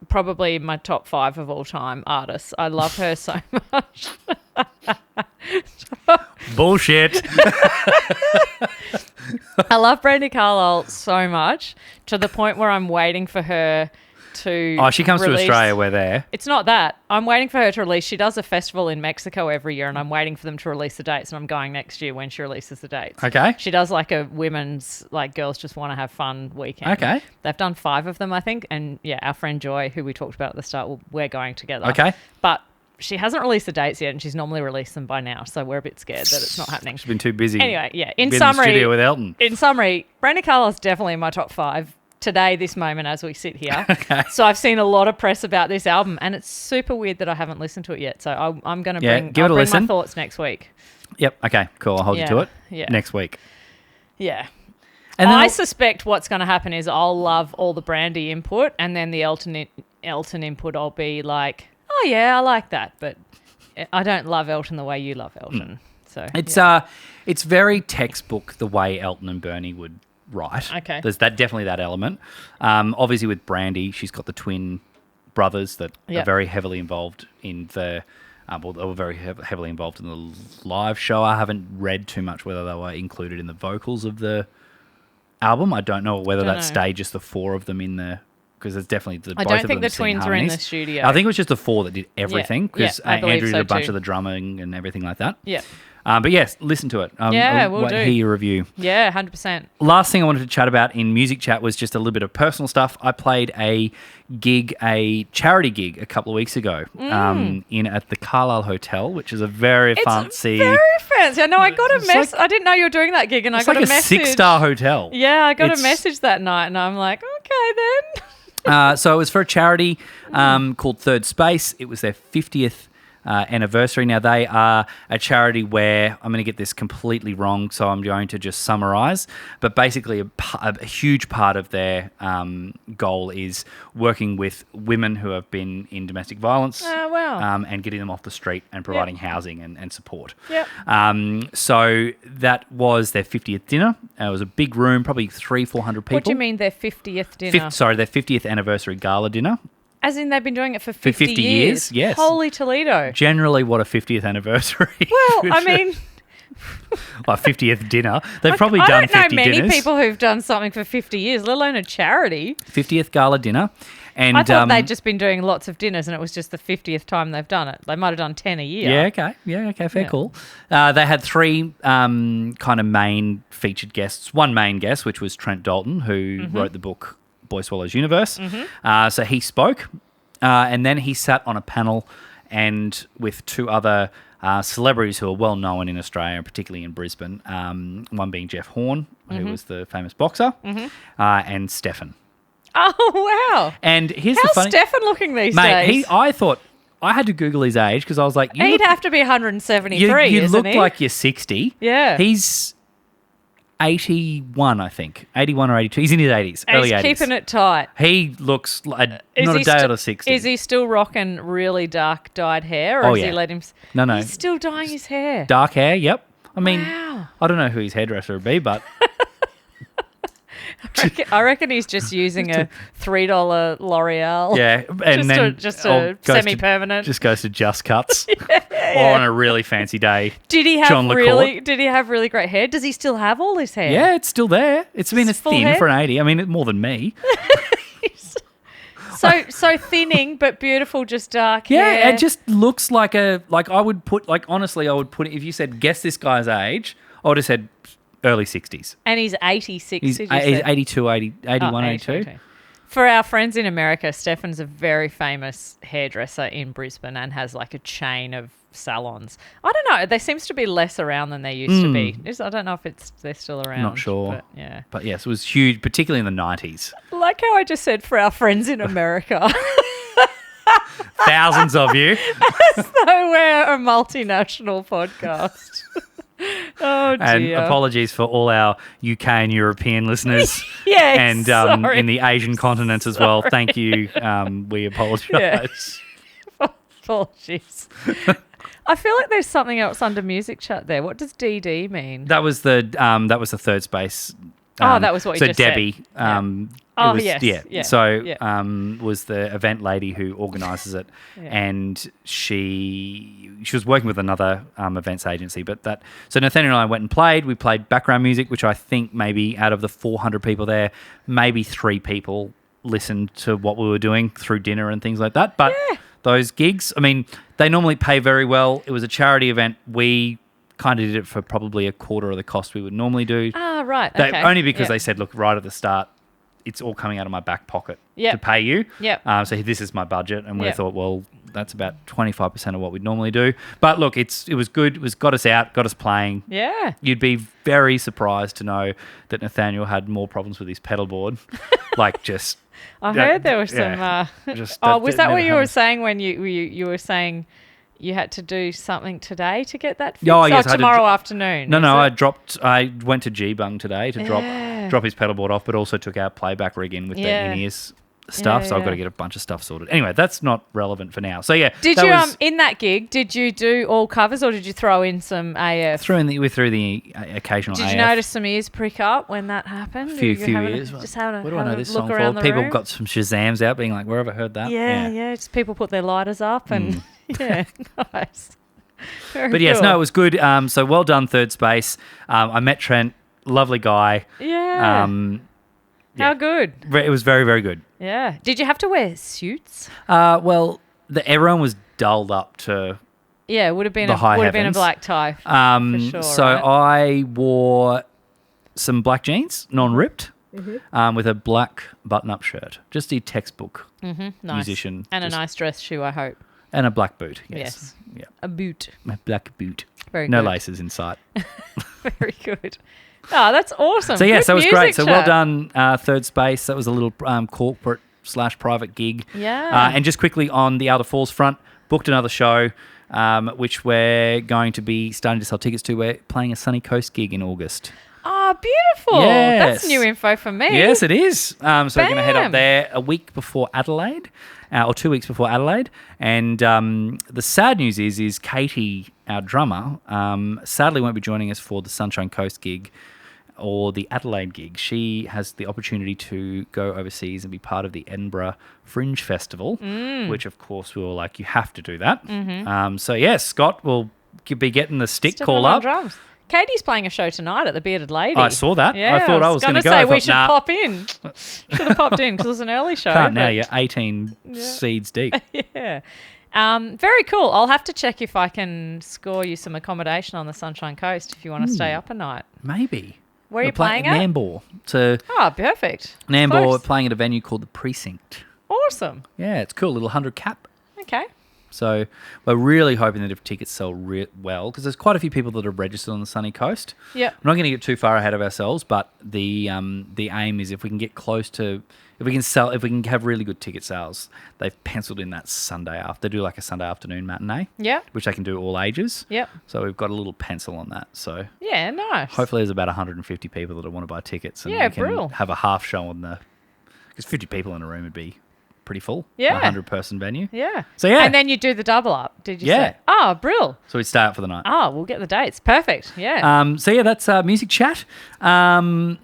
probably my top 5 of all time artists. I love her so much. Bullshit. I love Brandi Carlile so much to the point where I'm waiting for her to she comes to Australia, we're there. It's not that. I'm waiting for her to release. She does a festival in Mexico every year, and I'm waiting for them to release the dates, and I'm going next year when she releases the dates. Okay. She does like a women's, girls just want to have fun weekend. Okay. They've done 5 of them, I think, and yeah, our friend Joy, who we talked about at the start, we're going together. Okay. But she hasn't released the dates yet, and she's normally released them by now, so we're a bit scared that it's not happening. She's been too busy. Anyway, yeah. In the studio with Elton. In summary, Brandi Carlile's definitely in my top 5 today, this moment, as we sit here. Okay. So I've seen a lot of press about this album, and it's super weird that I haven't listened to it yet. So I'm going to bring my thoughts next week. Yep. Okay. Cool. I'll hold you to it. Yeah. Next week. Yeah. And then I suspect what's going to happen is I'll love all the Brandi input, and then the Elton input, I'll be like, oh yeah, I like that, but I don't love Elton the way you love Elton. So it's very textbook the way Elton and Bernie would write. Okay. There's definitely that element. Obviously with Brandi, she's got the twin brothers that are very heavily involved in the they were very heavily involved in the live show. I haven't read too much whether they were included in the vocals of the album. I don't know whether that stayed just the 4 of them in the, because there's definitely I don't think the twins were in the studio. I think it was just the 4 that did everything, because Andrew did a bunch too. of the drumming and everything like that. Yeah. But yes, listen to it. We'll do. Hear your review. Yeah, 100%. Last thing I wanted to chat about in Music Chat was just a little bit of personal stuff. I played a charity gig a couple of weeks ago at the Carlisle Hotel, which is a very fancy. Very fancy. I know. I got a message. I didn't know you were doing that gig, and I got a message. It's like a 6-star hotel. Yeah, I got a message that night, and I'm like, okay then. So it was for a charity called Third Space. It was their 50th anniversary. Now, they are a charity where, I'm going to get this completely wrong, so I'm going to just summarize, but basically a huge part of their goal is working with women who have been in domestic violence and getting them off the street and providing housing and support. Yep. So that was their 50th dinner. It was a big room, probably 300-400 people. What do you mean their 50th dinner? Their 50th anniversary gala dinner. As in they've been doing it for 50 years, yes. Holy Toledo. Generally, what a 50th anniversary. Well, I mean... Like 50th dinner. They've probably done 50 dinners. I don't know many people who've done something for 50 years, let alone a charity. 50th gala dinner. And I thought they'd just been doing lots of dinners and it was just the 50th time they've done it. They might have done 10 a year. Yeah, okay, fair call. They had 3 kind of main featured guests. One main guest, which was Trent Dalton, who wrote the book Boy Swallows Universe. So he spoke, and then he sat on a panel and with 2 other celebrities who are well known in Australia, particularly in Brisbane. One being Jeff Horn, who was the famous boxer, and Stefan. Oh wow! And here's How's the funny, Stefan looking these mate. days? I thought I had to Google his age because I was like, he'd have to be 173. You isn't look he? like you're 60. Yeah, he's 81, I think, 81 or 82. He's in his 80s, early 80s. He's keeping it tight. He looks like not a day out of 60. Is he still rocking really dark dyed hair, or has he let him? No. He's still dyeing his hair. Dark hair. Yep. I mean, wow. I don't know who his hairdresser would be, but. I reckon he's just using a $3 L'Oreal. Yeah, and just then just a semi-permanent. Just goes to Just Cuts. or on a really fancy day. Did he have John really? Did he have really great hair? Does he still have all his hair? Yeah, it's still there. It's full thin hair? for an 80. I mean, more than me. So thinning but beautiful, just dark Yeah, hair. it just looks like I would put, honestly, I would put it, if you said, guess this guy's age, I would have said early 60s. And he's 86. He's did you say? 82, 81, 82. 82. For our friends in America, Stefan's a very famous hairdresser in Brisbane and has like a chain of salons. I don't know. There seems to be less around than there used to be. I don't know if they're still around. Not sure. But, yeah. But yes, it was huge, particularly in the 90s. Like how I just said for our friends in America. Thousands of you. So we're a multinational podcast. Oh, And dear. apologies for all our UK and European listeners. Yes, And sorry. in the Asian continent as well. Thank you. We apologise. Apologies. I feel like there's something else under music chat there. What does DD mean? That was the third space. That was what you just said. So Debbie. Oh, it was, yes. Yeah. So Yeah. was the event lady who organises it, Yeah. and she was working with another events agency. So Nathaniel and I went and played. We played background music, which I think maybe out of the 400 people there, maybe 3 people listened to what we were doing through dinner and things like that. But those gigs, I mean, they normally pay very well. It was a charity event. We kind of did it for probably a quarter of the cost we would normally do. Ah, right. They, Okay. only because Yep. they said, look, right at the start, it's all coming out of my back pocket Yep. to pay you. Yep. So this is my budget. And we Yep. thought, well, that's about 25% of what we'd normally do. But look, it was good. It was got us out, got us playing. Yeah. You'd be very surprised to know that Nathaniel had more problems with his pedal board. Like just... I heard there was some. just Was that what never you were happens. saying when you were saying you had to do something today to get that fixed? Oh, yes, I had to tomorrow afternoon. No, is no, it? I went to G-Bung today to Yeah. drop his pedal board off, but also took our playback rig in with Yeah. the in-ears stuff, Yeah, so I've got to yeah. get a bunch of stuff sorted. Anyway, that's not relevant for now. So yeah, Did that you was in that gig? Did you do all covers or did you throw in some AF? we threw the occasional Did AF. you notice some ears prick up when that happened? few You having ears? Just having a, What do I know having a this look song around for? the People room? got some Shazams out, being like, "Where have I heard that?" Yeah. Just people put their lighters up and yeah, nice. Very But yes, cool. no, it was good. So well done, third space. I met Trent, lovely guy. Yeah. How good? It was very, very good. Yeah. Did you have to wear suits? Well, everyone was dulled up to. Yeah, would have been The high a heavens. black tie. sure, So right? I wore some black jeans, non-ripped, with a black button-up shirt. Just the textbook Nice. musician. And a just- nice dress shoe, I hope. And a black boot, yes. Yes. Yeah. A boot. A black boot. Very No good. laces in sight. Very good. Oh, that's awesome. So yes, Good that was great. music So well chat. done, third space. That was a little corporate/private gig. Yeah. And just quickly on the Elder Falls front, booked another show, which we're going to be starting to sell tickets to. We're playing a Sunny Coast gig in August. Oh, beautiful. Yes. That's new info for me. Yes, it is. So we're going to head Bam. up there a week before Adelaide, or 2 weeks before Adelaide. And the sad news is Katie, our drummer, sadly won't be joining us for the Sunshine Coast gig or the Adelaide gig. She has the opportunity to go overseas and be part of the Edinburgh Fringe Festival, which of course we were like, you have to do that. So yes, Scott will be getting the stick Step call on up. Drums. Katie's playing a show tonight at the Bearded Lady. I saw that. Yeah, I thought I was going to go. say I we thought, should nah, pop in. Should have popped in because it was an early show. can't now. but- You're 18 seeds deep. Yeah. Very cool. I'll have to check if I can score you some accommodation on the Sunshine Coast if you want to stay up a night. Maybe. Where are you We're playing playing at? Nambour. To Oh, perfect. Nambour, we're Close. playing at a venue called the Precinct. Awesome. Yeah, it's cool. Little 100 cap. Okay. So we're really hoping that if tickets sell well, because there's quite a few people that are registered on the sunny coast. Yep. We're not going to get too far ahead of ourselves, but the aim is if we can get close to, if we can have really good ticket sales, they've penciled in that Sunday after. They do like a Sunday afternoon matinee, Yep. which they can do all ages. Yep. So we've got a little pencil on that. So Yeah, nice. hopefully there's about 150 people that want to buy tickets, and Yeah, we can brill. have a half show on the, because 50 people in a room would be pretty full. Yeah. A 100-person venue. Yeah. So, yeah. And then you do the double up, did you Yeah. say? Oh, brill. So we'd stay out for the night. Oh, we'll get the dates. Perfect. Yeah. So yeah, that's music chat. Now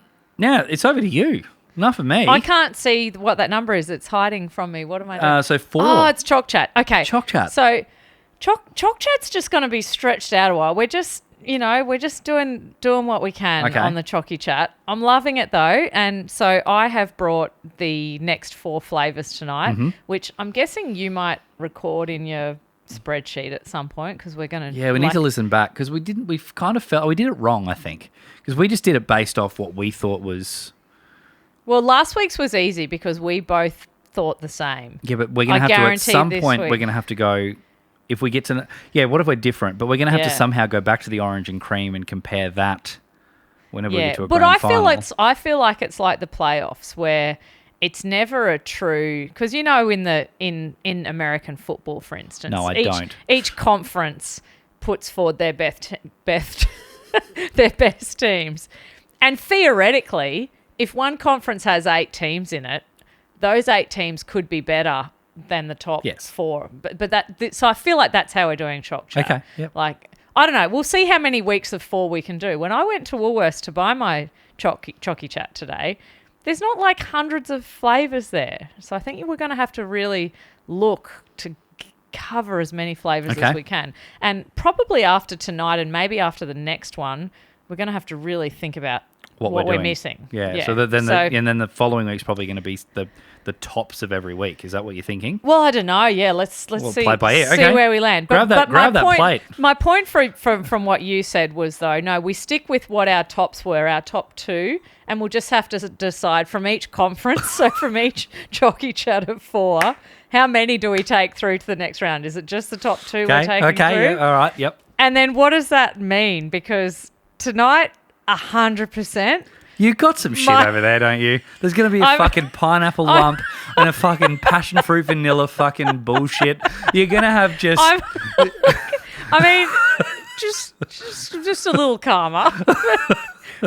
it's over to you. Enough of me. I can't see what that number is. It's hiding from me. What am I doing? So 4. Oh, it's Choccie Chat. Okay. Choccie Chat. So Choc Chat's just going to be stretched out a while. We're just doing what we can on the Choccie Chat. I'm loving it though, and so I have brought the next 4 flavours tonight, which I'm guessing you might record in your spreadsheet at some point because we're going to. Yeah, we need to listen back because we didn't. We kind of felt we did it wrong. I think because we just did it based off what we thought was. Well, last week's was easy because we both thought the same. Yeah, but we're going to have to at some point. We're going to have to go. If we get to, what if we're different? But we're going to have to somehow go back to the orange and cream and compare that whenever we get to a grand final. I feel like it's like the playoffs where it's never a true because in American football, for instance, no, I don't. Each conference puts forward their best their best teams, and theoretically, if one conference has 8 teams in it, those 8 teams could be better than the top 4. So I feel like that's how we're doing Choccie Chat. Okay. Yep. Like, I don't know. We'll see how many weeks of 4 we can do. When I went to Woolworths to buy my Choccie Chat today, there's not like hundreds of flavours there. So I think we're going to have to really look to cover as many flavours as we can. And probably after tonight and maybe after the next one, we're going to have to really think about what we're missing. Yeah. So then the following week's probably going to be the tops of every week. Is that what you're thinking? Well, I don't know. Yeah, let's see, play by ear. See where we land. Grab that plate. My point from what you said was, though, no, we stick with what our tops were, our top 2, and we'll just have to decide from each conference, so from each Choccie Chat of 4, how many do we take through to the next round? Is it just the top 2 we're taking through? Okay, all right, yep. And then what does that mean? Because tonight, 100%. You got some shit over there, don't you? There's going to be a fucking pineapple lump and a fucking passion fruit vanilla fucking bullshit. You're going to have just... just a little calmer.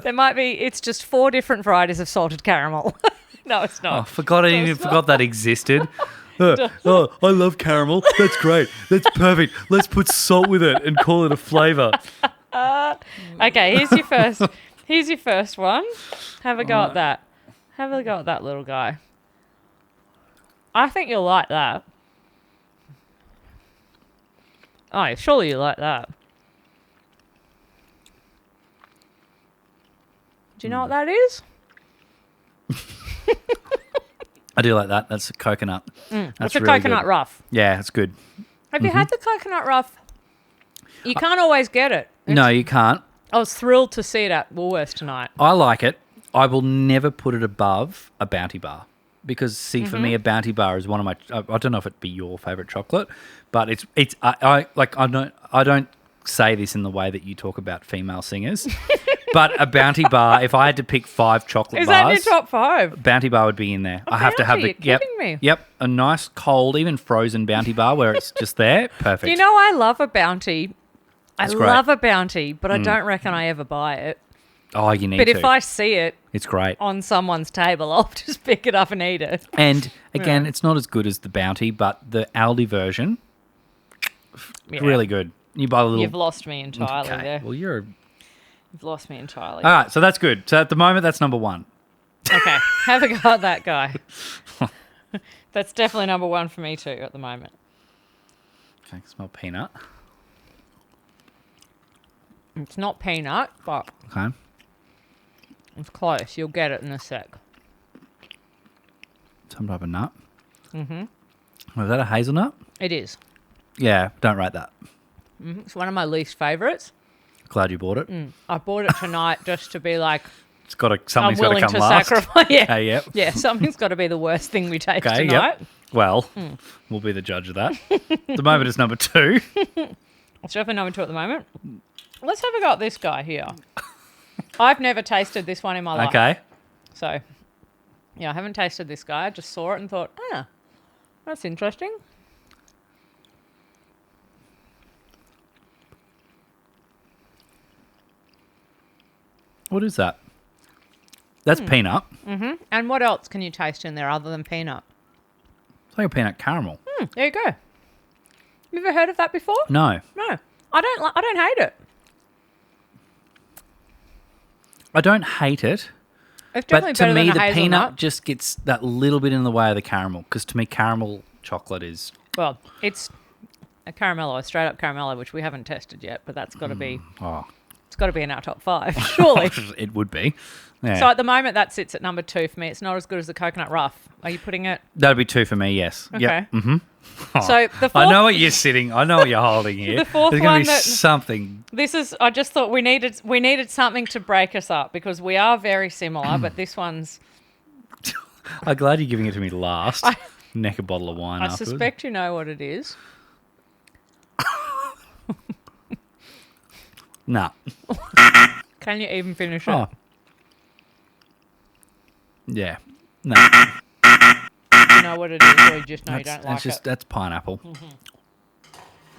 There might be... It's just 4 different varieties of salted caramel. No, it's not. I forgot that existed. I love caramel. That's great. That's perfect. Let's put salt with it and call it a flavour. Okay, here's your first one. Have a go at that. Have a go at that little guy. I think you'll like that. Oh, surely you like that. Do you know what that is? I do like that. That's a coconut. It's a really coconut rough. Yeah, it's good. Have you had the coconut rough? You can't always get it. No, you can't. I was thrilled to see it at Woolworths tonight. I like it. I will never put it above a Bounty Bar because, for me, a Bounty Bar is one of my. I don't know if it'd be your favorite chocolate, but I don't say this in the way that you talk about female singers, but a Bounty Bar. If I had to pick 5 chocolate bars, is that your top 5? Bounty Bar would be in there. I have to have the. You're kidding me. Yep, a nice cold, even frozen Bounty Bar where it's just there. Perfect. You know, I love a Bounty. I love a Bounty, but I don't reckon I ever buy it. Oh, you need to. But if I see it, it's great on someone's table, I'll just pick it up and eat it. And again, it's not as good as the Bounty, but the Aldi version, really good. You buy a little. You've lost me entirely there. Well, you've lost me entirely. All right, so that's good. So at the moment, that's number 1. Okay, have a go at that guy. That's definitely number 1 for me too at the moment. Okay, smell peanut. It's not peanut, but it's close. You'll get it in a sec. Some type of nut. Mm-hmm. Is that a hazelnut? It is. Yeah, don't rate that. Mm-hmm. It's one of my least favourites. Glad you bought it. I bought it tonight just to be like, something's got to come last. Sacrifice. Yeah, yep. Yeah, something's got to be the worst thing we taste tonight. Yep. Well, we'll be the judge of that. At the moment, it's number 2. It's definitely number 2 at the moment. Let's have a go at this guy here. I've never tasted this one in my life. Okay. So, yeah, I haven't tasted this guy. I just saw it and thought, that's interesting. What is that? That's peanut. Mm-hmm. And what else can you taste in there other than peanut? It's like a peanut caramel. There you go. You ever heard of that before? No. No. I don't hate it. I don't hate it. It's definitely but to better me, than a the hazelnut. peanut just gets that little bit in the way of the caramel. Because to me, caramel chocolate is... Well, it's a caramello, a straight up caramello, which we haven't tested yet, but that's got to be. Oh, It's got to be in our top 5, surely. it would be. Yeah. So at the moment, that sits at number 2 for me. It's not as good as the coconut rough. Are you putting it? That'd be 2 for me, yes. Okay. Yep. Mm-hmm. So the fourth, I know what you're sitting. I know what you're holding here. The fourth There's going one to be that- something. This is. I just thought we needed something to break us up because we are very similar, but this one's. I'm glad you're giving it to me last. Neck a bottle of wine I afterwards. suspect you know what it is. Nah. Can you even finish it? Oh. Yeah. No. You know what it is, or you just know you don't like it. That's pineapple.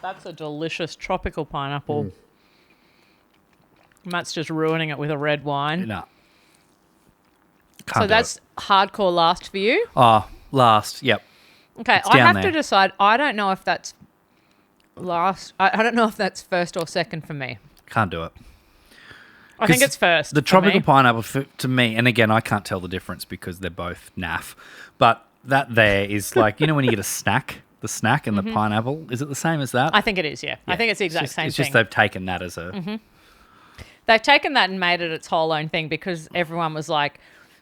That's a delicious tropical pineapple. Matt's just ruining it with a red wine. No. So that's hardcore last for you? Oh, last. Yep. Okay, It's I down have to there. decide. I don't know if that's last. I don't know if that's first or second for me. Can't do it. I think 'Cause it's first. The for tropical me. pineapple, to me, and again, I can't tell the difference because they're both naff. But that there is like, when you get a snack, the snack and the pineapple, is it the same as that? I think it is, yeah. I think it's the exact just, same it's thing. just they've taken that as a... They've taken that and made it its whole own thing because everyone was like,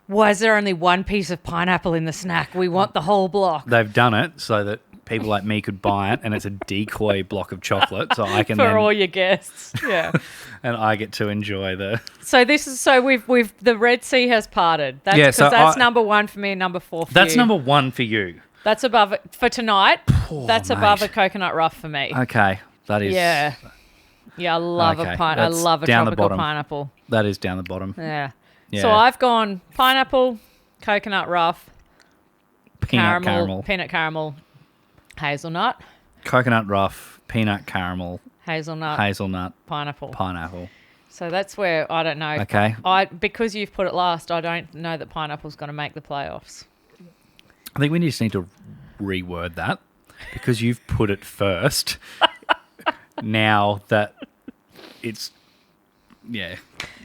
why is there only one piece of pineapple in the snack? We want the whole block. They've done it so that people like me could buy it, and it's a decoy block of chocolate, so I can For all your guests. Yeah. and I get to enjoy the... We've the Red Sea has parted. That's Yeah, because so that's I- number 1 for me and number 4 for you. That's number 1 for you. That's above it for tonight. That's above mate. a coconut rough for me. Okay, that is... Yeah. Yeah, I love Okay, I that's love a down the tropical bottom. pineapple. That is down the bottom. Yeah. Yeah. So I've gone pineapple, coconut rough, Caramel. peanut caramel, hazelnut, Coconut rough, peanut caramel, hazelnut, hazelnut, pineapple. pineapple. So that's where I don't know. Okay. Because you've put it last, I don't know that pineapple's going to make the playoffs. I think we just need to reword that because you've put it first. Now that it's... Yeah.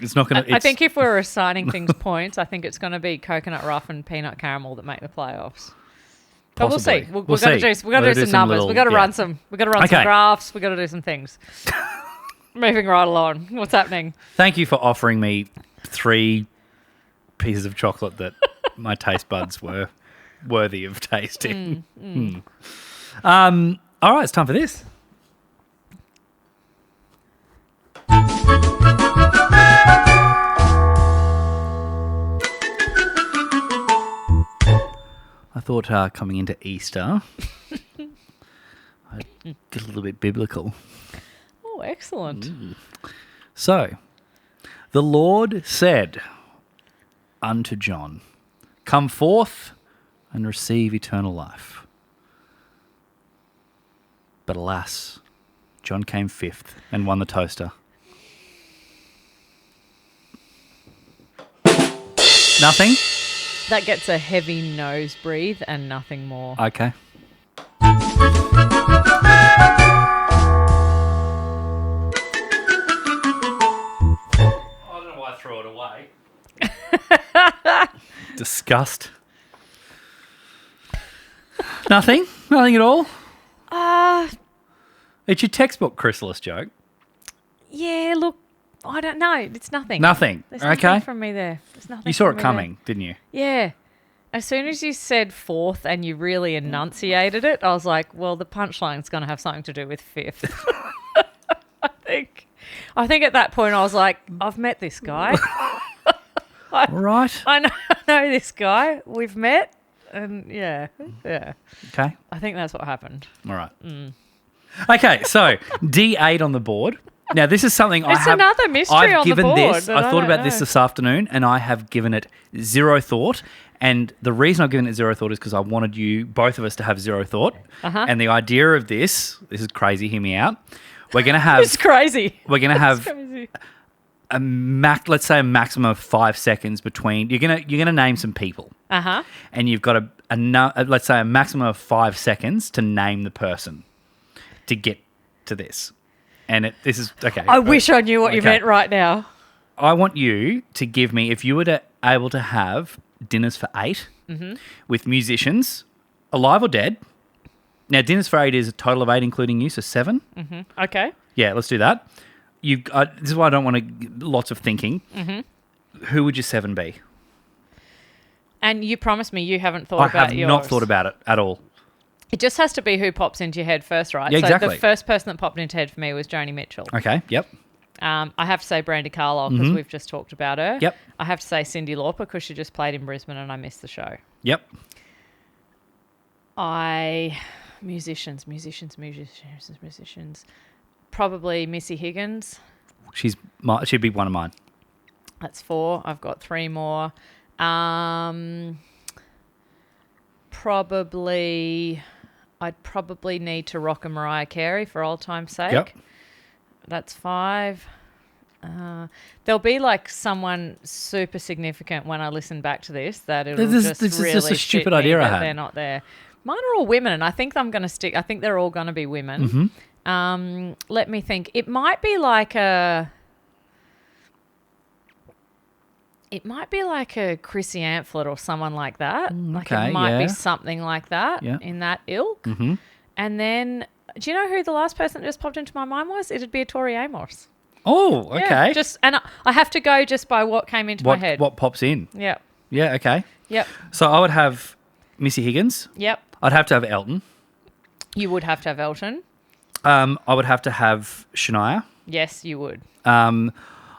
It's not going to... I think if we're assigning things points, I think it's going to be coconut rough and peanut caramel that make the playoffs. But we'll see. Possibly. We've got to do some numbers. little- We've got to yeah. run some. We've got to run some Okay. graphs. We've got to do some things. Moving right along. What's happening? Thank you for offering me 3 pieces of chocolate that my taste buds were worthy of tasting. All right, it's time for this. I thought coming into Easter, I'd get a little bit biblical. Oh, excellent. So, the Lord said unto John, come forth and receive eternal life. But alas, John came 5th and won the toaster. Nothing? That gets a heavy nose breathe and nothing more. Okay. I don't know why I threw it away. Disgust. Nothing? Nothing at all? It's your textbook chrysalis joke. Yeah, look, I don't know. It's nothing. Nothing. There's nothing Okay. from me there. There's nothing You saw from it me coming, didn't you? there. Yeah. As soon as you said 4th and you really enunciated it, I was like, well, the punchline's going to have something to do with 5th. I think at that point I was like, I've met this guy. All right. I know this guy. We've met. And yeah. Okay. I think that's what happened. All right. Okay, so D8 on the board. Now, this is something It's another mystery on the board this. that I I thought don't about this know. this afternoon, and I have given it 0 thought. And the reason I've given it 0 thought is because I wanted both of us, to have 0 thought. Uh-huh. And the idea of this is crazy. Hear me out. We're gonna have It's crazy. we're gonna It's have crazy. let's say a maximum of 5 seconds between. You're gonna name some people, Uh-huh. and you've got let's say a maximum of 5 seconds to name the person to get to this. And this is okay. I wish I knew what you Okay. meant right now. I want you to give me, if you were able to have dinners for 8 with musicians, alive or dead, Now, dinners for 8 is a total of 8, including you, so 7. Mm-hmm. Okay. Yeah, let's do that. This is why I don't want lots of thinking. Mm-hmm. Who would your 7 be? And you promised me you haven't thought I about have yours. not thought about it at all. It just has to be who pops into your head first, right? Yeah, exactly. So the first person that popped into head for me was Joni Mitchell. Okay, yep. I have to say Brandy Carlisle because we've just talked about her. Yep. I have to say Cyndi Lauper because she just played in Brisbane and I missed the show. Yep. Musicians. Probably Missy Higgins. She'd be one of mine. That's 4. I've got 3 more. I'd probably need to rock a Mariah Carey for old time's sake. Yep. That's 5. There'll be like someone super significant when I listen back to this that it'll This is really just a shit stupid me idea I that had. they're not there. Mine are all women, and I think I'm going to stick. I think they're all going to be women. Mm-hmm. Let me think. It might be like a Chrissy Amphlett or someone like that. Like okay, it might yeah. be something like that in that ilk. Mm-hmm. And then, do you know who the last person that just popped into my mind was? It'd be a Tori Amos. Oh, okay. Yeah, I have to go just by what came into my head. What pops in? Yeah. Yeah, okay. Yep. So I would have Missy Higgins. Yep. I'd have to have Elton. You would have to have Elton. I would have to have Shania. Yes, you would. I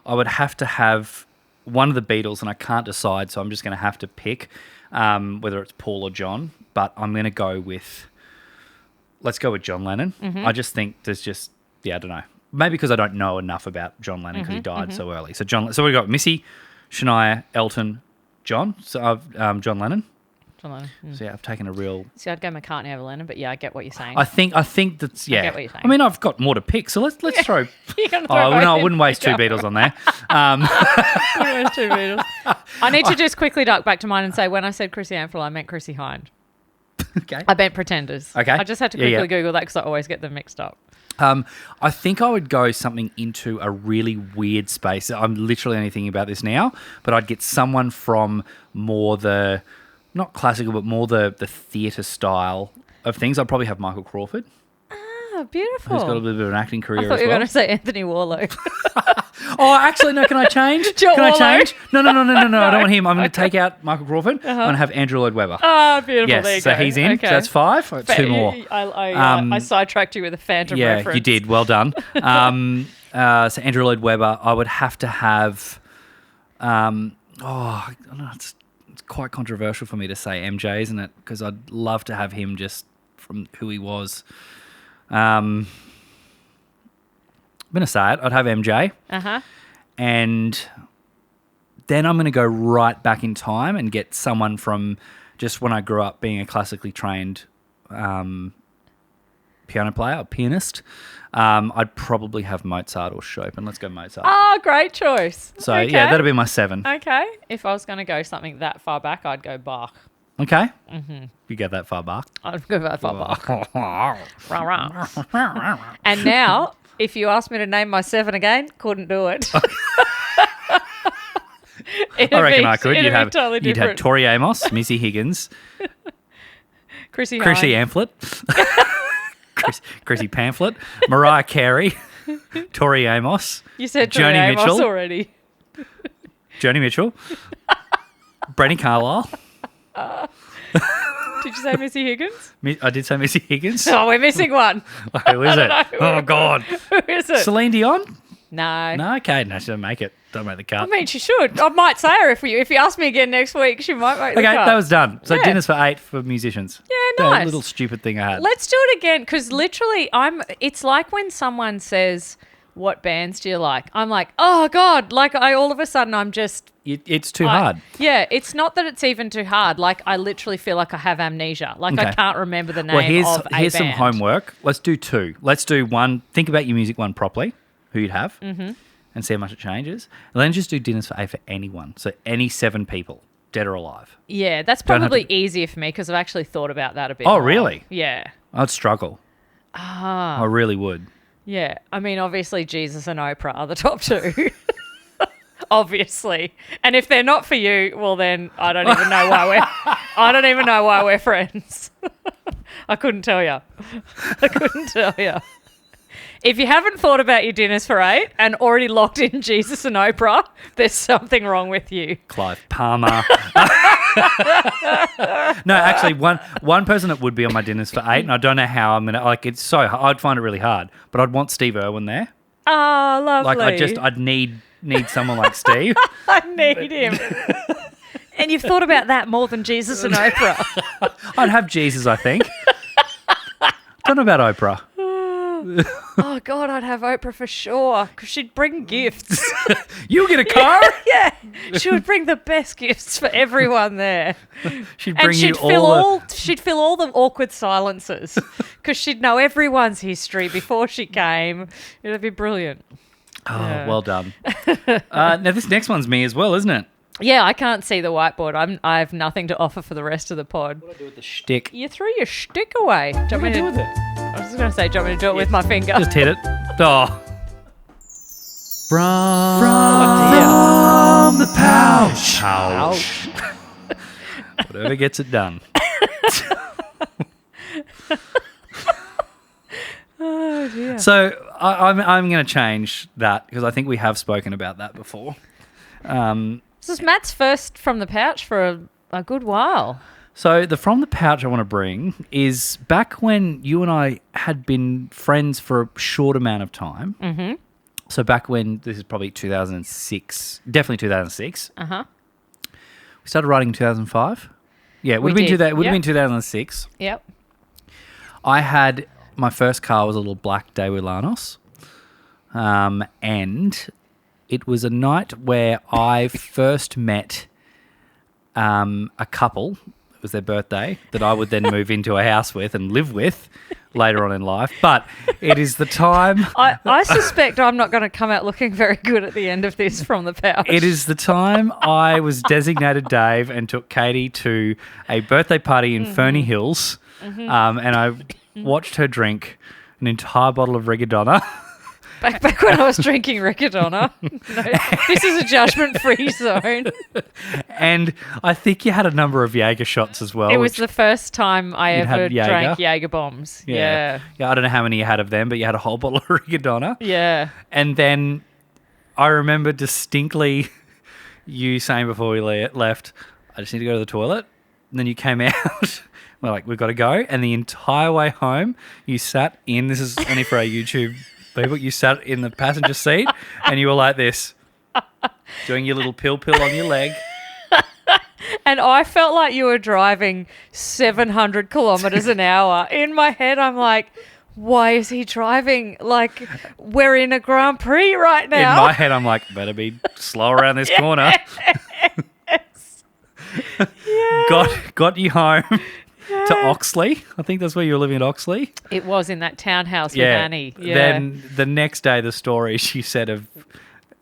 would have to have one of the Beatles, and I can't decide, so I'm just going to have to pick whether it's Paul or John. But I'm going to go with... Let's go with John Lennon. Mm-hmm. I just think there's just... Yeah, I don't know. Maybe because I don't know enough about John Lennon because he died so early. So we've got Missy, Shania, Elton, John. So I've John Lennon. John Lennon. So yeah, I've taken a real... See, I'd go McCartney over Lennon, but yeah, I get what you're saying. I think that's... Yeah. I get what you're saying. I mean, I've got more to pick, so let's throw... You're gonna Oh, throw both no, I in. wouldn't waste 2 Beatles on there. Those 2 Beatles. I need to just quickly duck back to mine and say when I said Chrissy Amphlett, I meant Chrissy Hind. Okay. I meant Pretenders. Okay. I just had to Yeah, quickly yeah. Google that because I always get them mixed up. I think I would go something into a really weird space. I'm literally only thinking about this now, but I'd get someone from more the, not classical, but more the theatre style of things. I'd probably have Michael Crawford, Oh, beautiful. who's got a little bit of an acting career I thought as you were well. going to say Anthony Warlow. Oh, actually, no, can I change? Do you want Can I Warlow? change? No, I don't want him. I'm going to take out Michael Crawford. I'm going to have Andrew Lloyd Webber. Oh, beautiful. Yes, there you so go. he's in. Okay. So that's 5. Right, 2 more. I sidetracked you with a phantom Yeah, reference. you did. Well done. So Andrew Lloyd Webber, I would have to have. I don't know, it's quite controversial for me to say MJ, isn't it? Because I'd love to have him just from who he was. I'm going to say it. I'd have MJ. Uh-huh. And then I'm going to go right back in time and get someone from just when I grew up being a classically trained piano player, or pianist. I'd probably have Mozart or Chopin. Let's go Mozart. Oh, great choice. So, okay. yeah, that'll be my 7. Okay. If I was going to go something that far back, I'd go Bach. Okay? Mm-hmm. You get that far back. I'd go that far back. Rah, rah. And now, if you asked me to name my 7 again, couldn't do it. I reckon I could. You'd have totally you'd have different. Tori Amos, Missy Higgins, Chrissy Chrissy Hind. Amphlett, Chrissy Pamphlet, Mariah Carey, Tori Amos, You said Joni Tori Amos Mitchell. already. Joni Mitchell, Brandy Carlisle. Did you say Missy Higgins? I did say Missy Higgins. Oh, we're missing one. Who is it? know. Oh, God. Who is it? Celine Dion? No. No, okay. No, she don't make it. Don't make the cut. I mean, she should. I might say her if you ask me again next week. She might make the Okay, cut. that was done. So Yeah. dinners for 8 for musicians. Yeah, That nice. little stupid thing I had. Let's do it again because literally, it's like when someone says, "What bands do you like?" I'm like, "Oh God!" Like all of a sudden, I'm just. It's too hard. Yeah, it's not that it's even too hard. Like I literally feel like I have amnesia. Like I Okay. can't remember the name Well, of a here's some band. homework. Let's do 2. Let's do 1. Think about your music one properly, who you'd have, and see how much it changes. And then just do dinners for 8 for anyone. So any 7 people, dead or alive. Yeah, that's Don't have probably to- easier for me because I've actually thought about that a bit. Oh, more. really? Yeah. I'd struggle. I really would. Yeah. I mean, obviously, Jesus and Oprah are the top 2. Obviously. And if they're not for you, well, then I don't even know why we're friends. I couldn't tell you. I couldn't tell you. If you haven't thought about your dinners for 8 and already locked in Jesus and Oprah, there's something wrong with you. Clive Palmer. No, actually, one person that would be on my dinners for 8, and I don't know how I'm gonna it's so hard. I'd find it really hard, but I'd want Steve Irwin there. Oh, lovely. I'd need someone like Steve. I need him. And you've thought about that more than Jesus and Oprah. I'd have Jesus, I think. Don't know about Oprah. Oh, God, I'd have Oprah for sure because she'd bring gifts. You get a car? Yeah. She would bring the best gifts for everyone there. She'd bring She'd fill all the awkward silences because she'd know everyone's history before she came. It'd be brilliant. Oh, Yeah. well done. Now, this next one's me as well, isn't it? Yeah, I can't see the whiteboard. I have nothing to offer for the rest of the pod. What do I do with the shtick? You threw your shtick away. What do I do with it? I was just going to say, do you want me to do it with my finger? Just hit it. Oh. From the pouch. Ouch. Whatever gets it done. Oh, dear. So I'm going to change that because I think we have spoken about that before. This is Matt's first from the pouch for a good while. So the from the pouch I want to bring is back when you and I had been friends for a short amount of time. Mm-hmm. So back when, this is probably 2006, definitely 2006. Uh-huh. We started writing in 2005. Yeah, it would We have did, been yep. 2006. Yep. I had, my first car was a little black Daewoo Lanos. And it was a night where I first met a couple. It was their birthday that I would then move into a house with and live with later on in life. But it is the time. I suspect I'm not going to come out looking very good at the end of this from the pouch. It is the time I was designated Dave and took Katie to a birthday party in Ferny Hills. And I watched her drink an entire bottle of Rigodonna. Back when I was drinking Rigodonna. No, this is a judgment-free zone. And I think you had a number of Jaeger shots as well. It was the first time I You'd had ever Jaeger? drank Jaeger bombs. Yeah. Yeah, I don't know how many you had of them, but you had a whole bottle of Rigodonna. Yeah. And then I remember distinctly you saying before we left, I just need to go to the toilet. And then you came out. We're like, we've got to go. And the entire way home, you sat in, this is only for our YouTube people, you sat in the passenger seat and you were like this, doing your little pill on your leg. And I felt like you were driving 700 kilometers an hour. In my head, I'm like, why is he driving like we're in a Grand Prix right now? In my head, I'm like, better be slow around this corner. Got you home to Oxley. I think that's where you were living at Oxley. It was in that townhouse with Annie. Yeah. Then the next day, the story she said of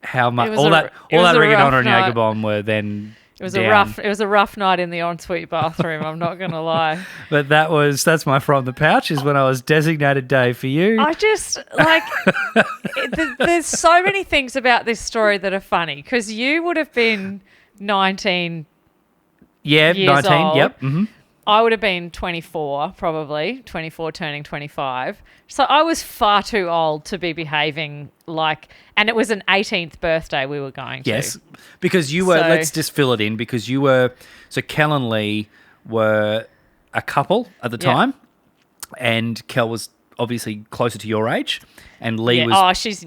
how much It was all a- that it was a Rigodonna rough and night. Jaeger bomb were then It was down. it was a rough night in the ensuite bathroom, I'm not gonna lie. But that's my from the pouch is when I was designated Dave for you. I just like there's so many things about this story that are funny because you would have been 19. Yeah, years 19. old. Yep. Mm-hmm. I would have been 24, probably 24, turning 25. So I was far too old to be behaving like, and it was an 18th birthday we were going to. Yes, because you were. So- Let's just fill it in because you were. So Kel and Lee were a couple at the Yeah. time, and Kel was obviously closer to your age, and Lee Yeah. was. Oh, she's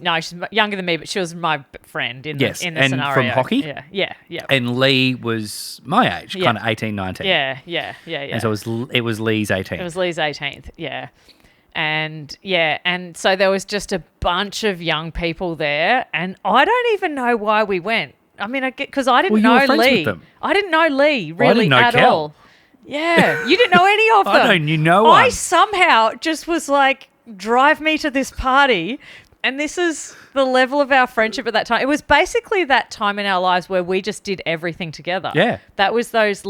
younger than me, but she was my friend in Yes, the and from scenario. hockey? Yeah. And Lee was my age, Yeah. kind of 18, 19. Yeah. And so it was Lee's 18. It was Lee's 18th, yeah. And so there was just a bunch of young people there, and I don't even know why we went. I mean, because I didn't Well, you were know friends Lee. with them. I didn't know Lee Well, I really didn't know at Kel. all. Yeah, you didn't know any of them. I don't you know I one. somehow just was like, drive me to this party. And this is the level of our friendship at that time. It was basically that time in our lives where we just did everything together. Yeah. That was those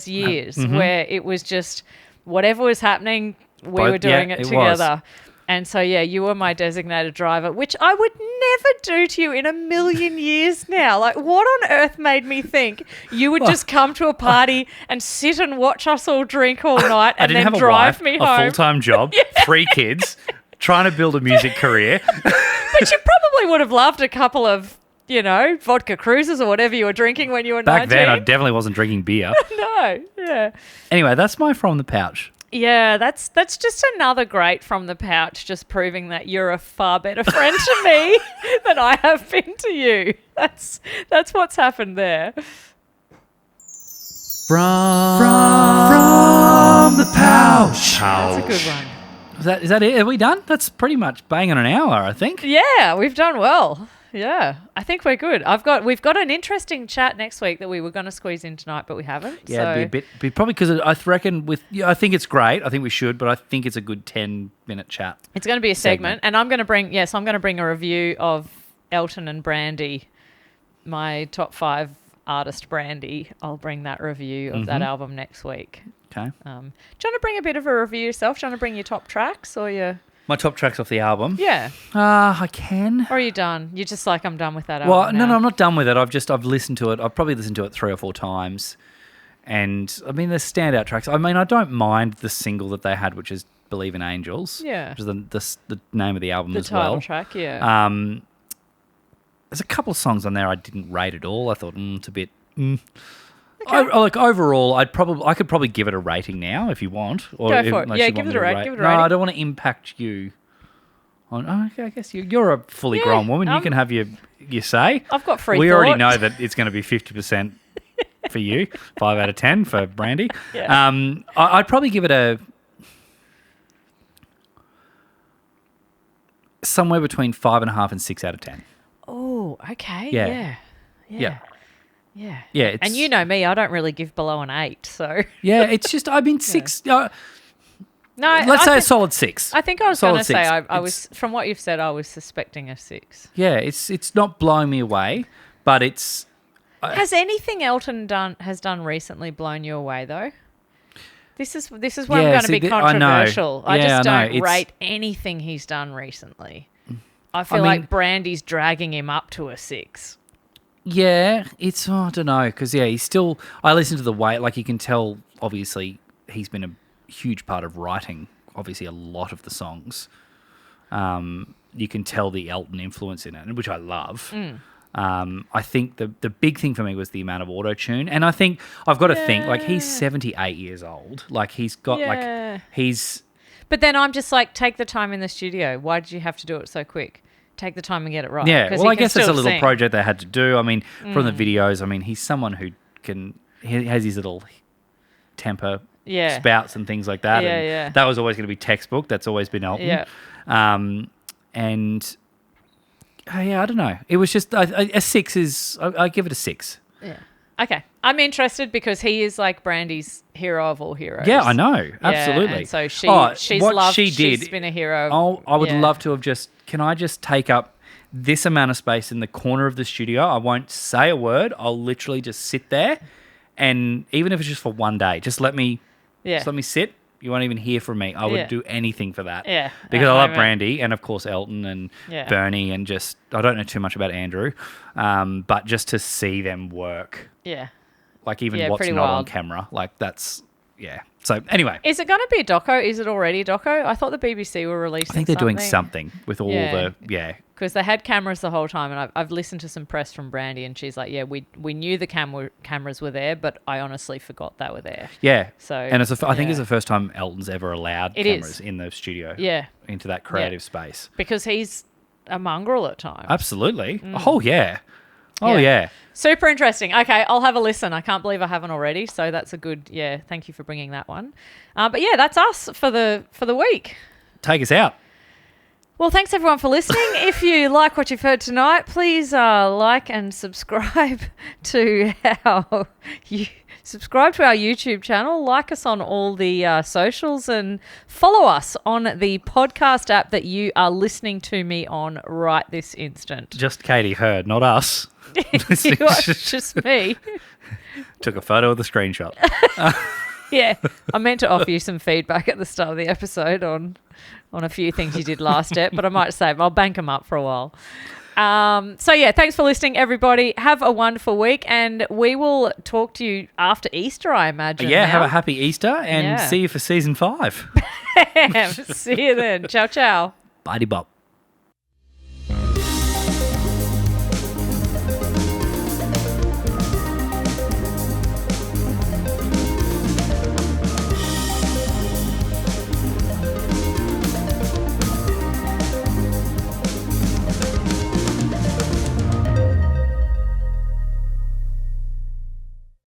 years where it was just whatever was happening, we Both- were doing yeah, it it together. And so, yeah, you were my designated driver, which I would never do to you in a million years now. Like, what on earth made me think you would just come to a party and sit and watch us all drink all night and then drive me home? A full-time job, 3 kids, trying to build a music career. But you probably would have loved a couple of, vodka cruises or whatever you were drinking when you were 19. Back then, I definitely wasn't drinking beer. No, yeah. Anyway, that's my From the Pouch. Yeah, that's just another great From the Pouch, just proving that you're a far better friend to me than I have been to you. That's what's happened there. From the Pouch. That's a good one. Is that it? Are we done? That's pretty much bang on an hour, I think. Yeah, we've done well. Yeah, I think we're good. We've got an interesting chat next week that we were going to squeeze in tonight, but we haven't. Yeah, it'd be probably because I reckon I think it's great. I think we should, but I think it's a good 10-minute chat. It's going to be a segment, and I'm going to bring a review of Elton and Brandy, my top 5 artist Brandy. I'll bring that review of that album next week. Okay. Do you want to bring a bit of a review yourself? Do you want to bring your top tracks or your... My top tracks off the album? Yeah. I can. Or are you done? You're just like, I'm done with that album Well, now. no, I'm not done with it. I've listened to it. I've probably listened to it 3 or 4 times. And, I mean, there's standout tracks. I mean, I don't mind the single that they had, which is Believe in Angels. Yeah. Which is the name of the album as well. The title track, yeah. There's a couple of songs on there I didn't rate at all. I thought, it's a bit... Okay. Overall, I could probably give it a rating now if you want. Or Go for it. Yeah, give it a rating. No, I don't want to impact you. Okay, I guess you're a fully grown woman. You can have your say. I've got free We thought. already know that it's going to be 50% for you, 5 out of 10 for Brandy. Yeah. I'd probably give it somewhere between 5.5 and 6 out of 10. Oh, okay. Yeah. Yeah. Yeah. And you know me, I don't really give below an 8, so... Yeah, it's just, 6... No, let's say a solid 6. I think I was going to say, Solid I was, from what you've said, I was suspecting a 6. Yeah, it's not blowing me away, but it's... Has anything Elton has done recently blown you away, though? This is where I'm going to be controversial. I just don't rate anything he's done recently. I feel like Brandy's dragging him up to a 6. Yeah, I don't know, because, he's still... I listen to the way, like you can tell, obviously, he's been a huge part of writing, obviously, a lot of the songs. You can tell the Elton influence in it, which I love. I think the big thing for me was the amount of auto-tune, and I think I've got to think, like, he's 78 years old. Like, he's got, But then I'm just like, take the time in the studio. Why did you have to do it so quick? Take the time and get it right. Yeah, well, I guess it's a little sing. project they had to do. I mean, from the videos, he's someone who he has his little temper spouts and things like that. And that was always going to be textbook. That's always been Elton. Yeah. I don't know. It was just a 6 is... I give it a 6. Yeah. Okay. I'm interested because he is like Brandy's hero of all heroes. Yeah, I know. Absolutely. And so she's loved, she's been a hero. I would love to have can I just take up this amount of space in the corner of the studio? I won't say a word. I'll literally just sit there, and even if it's just for one day, just let me sit. You won't even hear from me. I would do anything for that. Yeah. Because I love Brandy and, of course, Elton and Bernie and just... I don't know too much about Andrew, but just to see them work. Yeah. Like, even what's not on camera. Like, that's... Yeah. So, anyway. Is it going to be a doco? Is it already a doco? I thought the BBC were releasing I think they're doing something with all the... Yeah. Because they had cameras the whole time, and I've listened to some press from Brandy, and she's like, we knew the cameras were there, but I honestly forgot they were there. Yeah. So and I think it's the first time Elton's ever allowed cameras in the studio. Yeah. Into that creative space. Because he's a mongrel at times. Absolutely. Oh, yeah. Oh, yeah. Super interesting. Okay, I'll have a listen. I can't believe I haven't already. So that's a good, thank you for bringing that one. But yeah, that's us for the week. Take us out. Well, thanks everyone for listening. If you like what you've heard tonight, please like and subscribe to our YouTube channel. Like us on all the socials and follow us on the podcast app that you are listening to me on right this instant. Just Katie heard, not us. Just me. Took a photo of the screenshot. Yeah, I meant to offer you some feedback at the start of the episode on on a few things you did last ep, but I might save. I'll bank them up for a while. So yeah, thanks for listening, everybody. Have a wonderful week, and we will talk to you after Easter, I imagine. Yeah, now. have a happy Easter, and Yeah. see you for season 5. See you then. Ciao, ciao. Bye bop.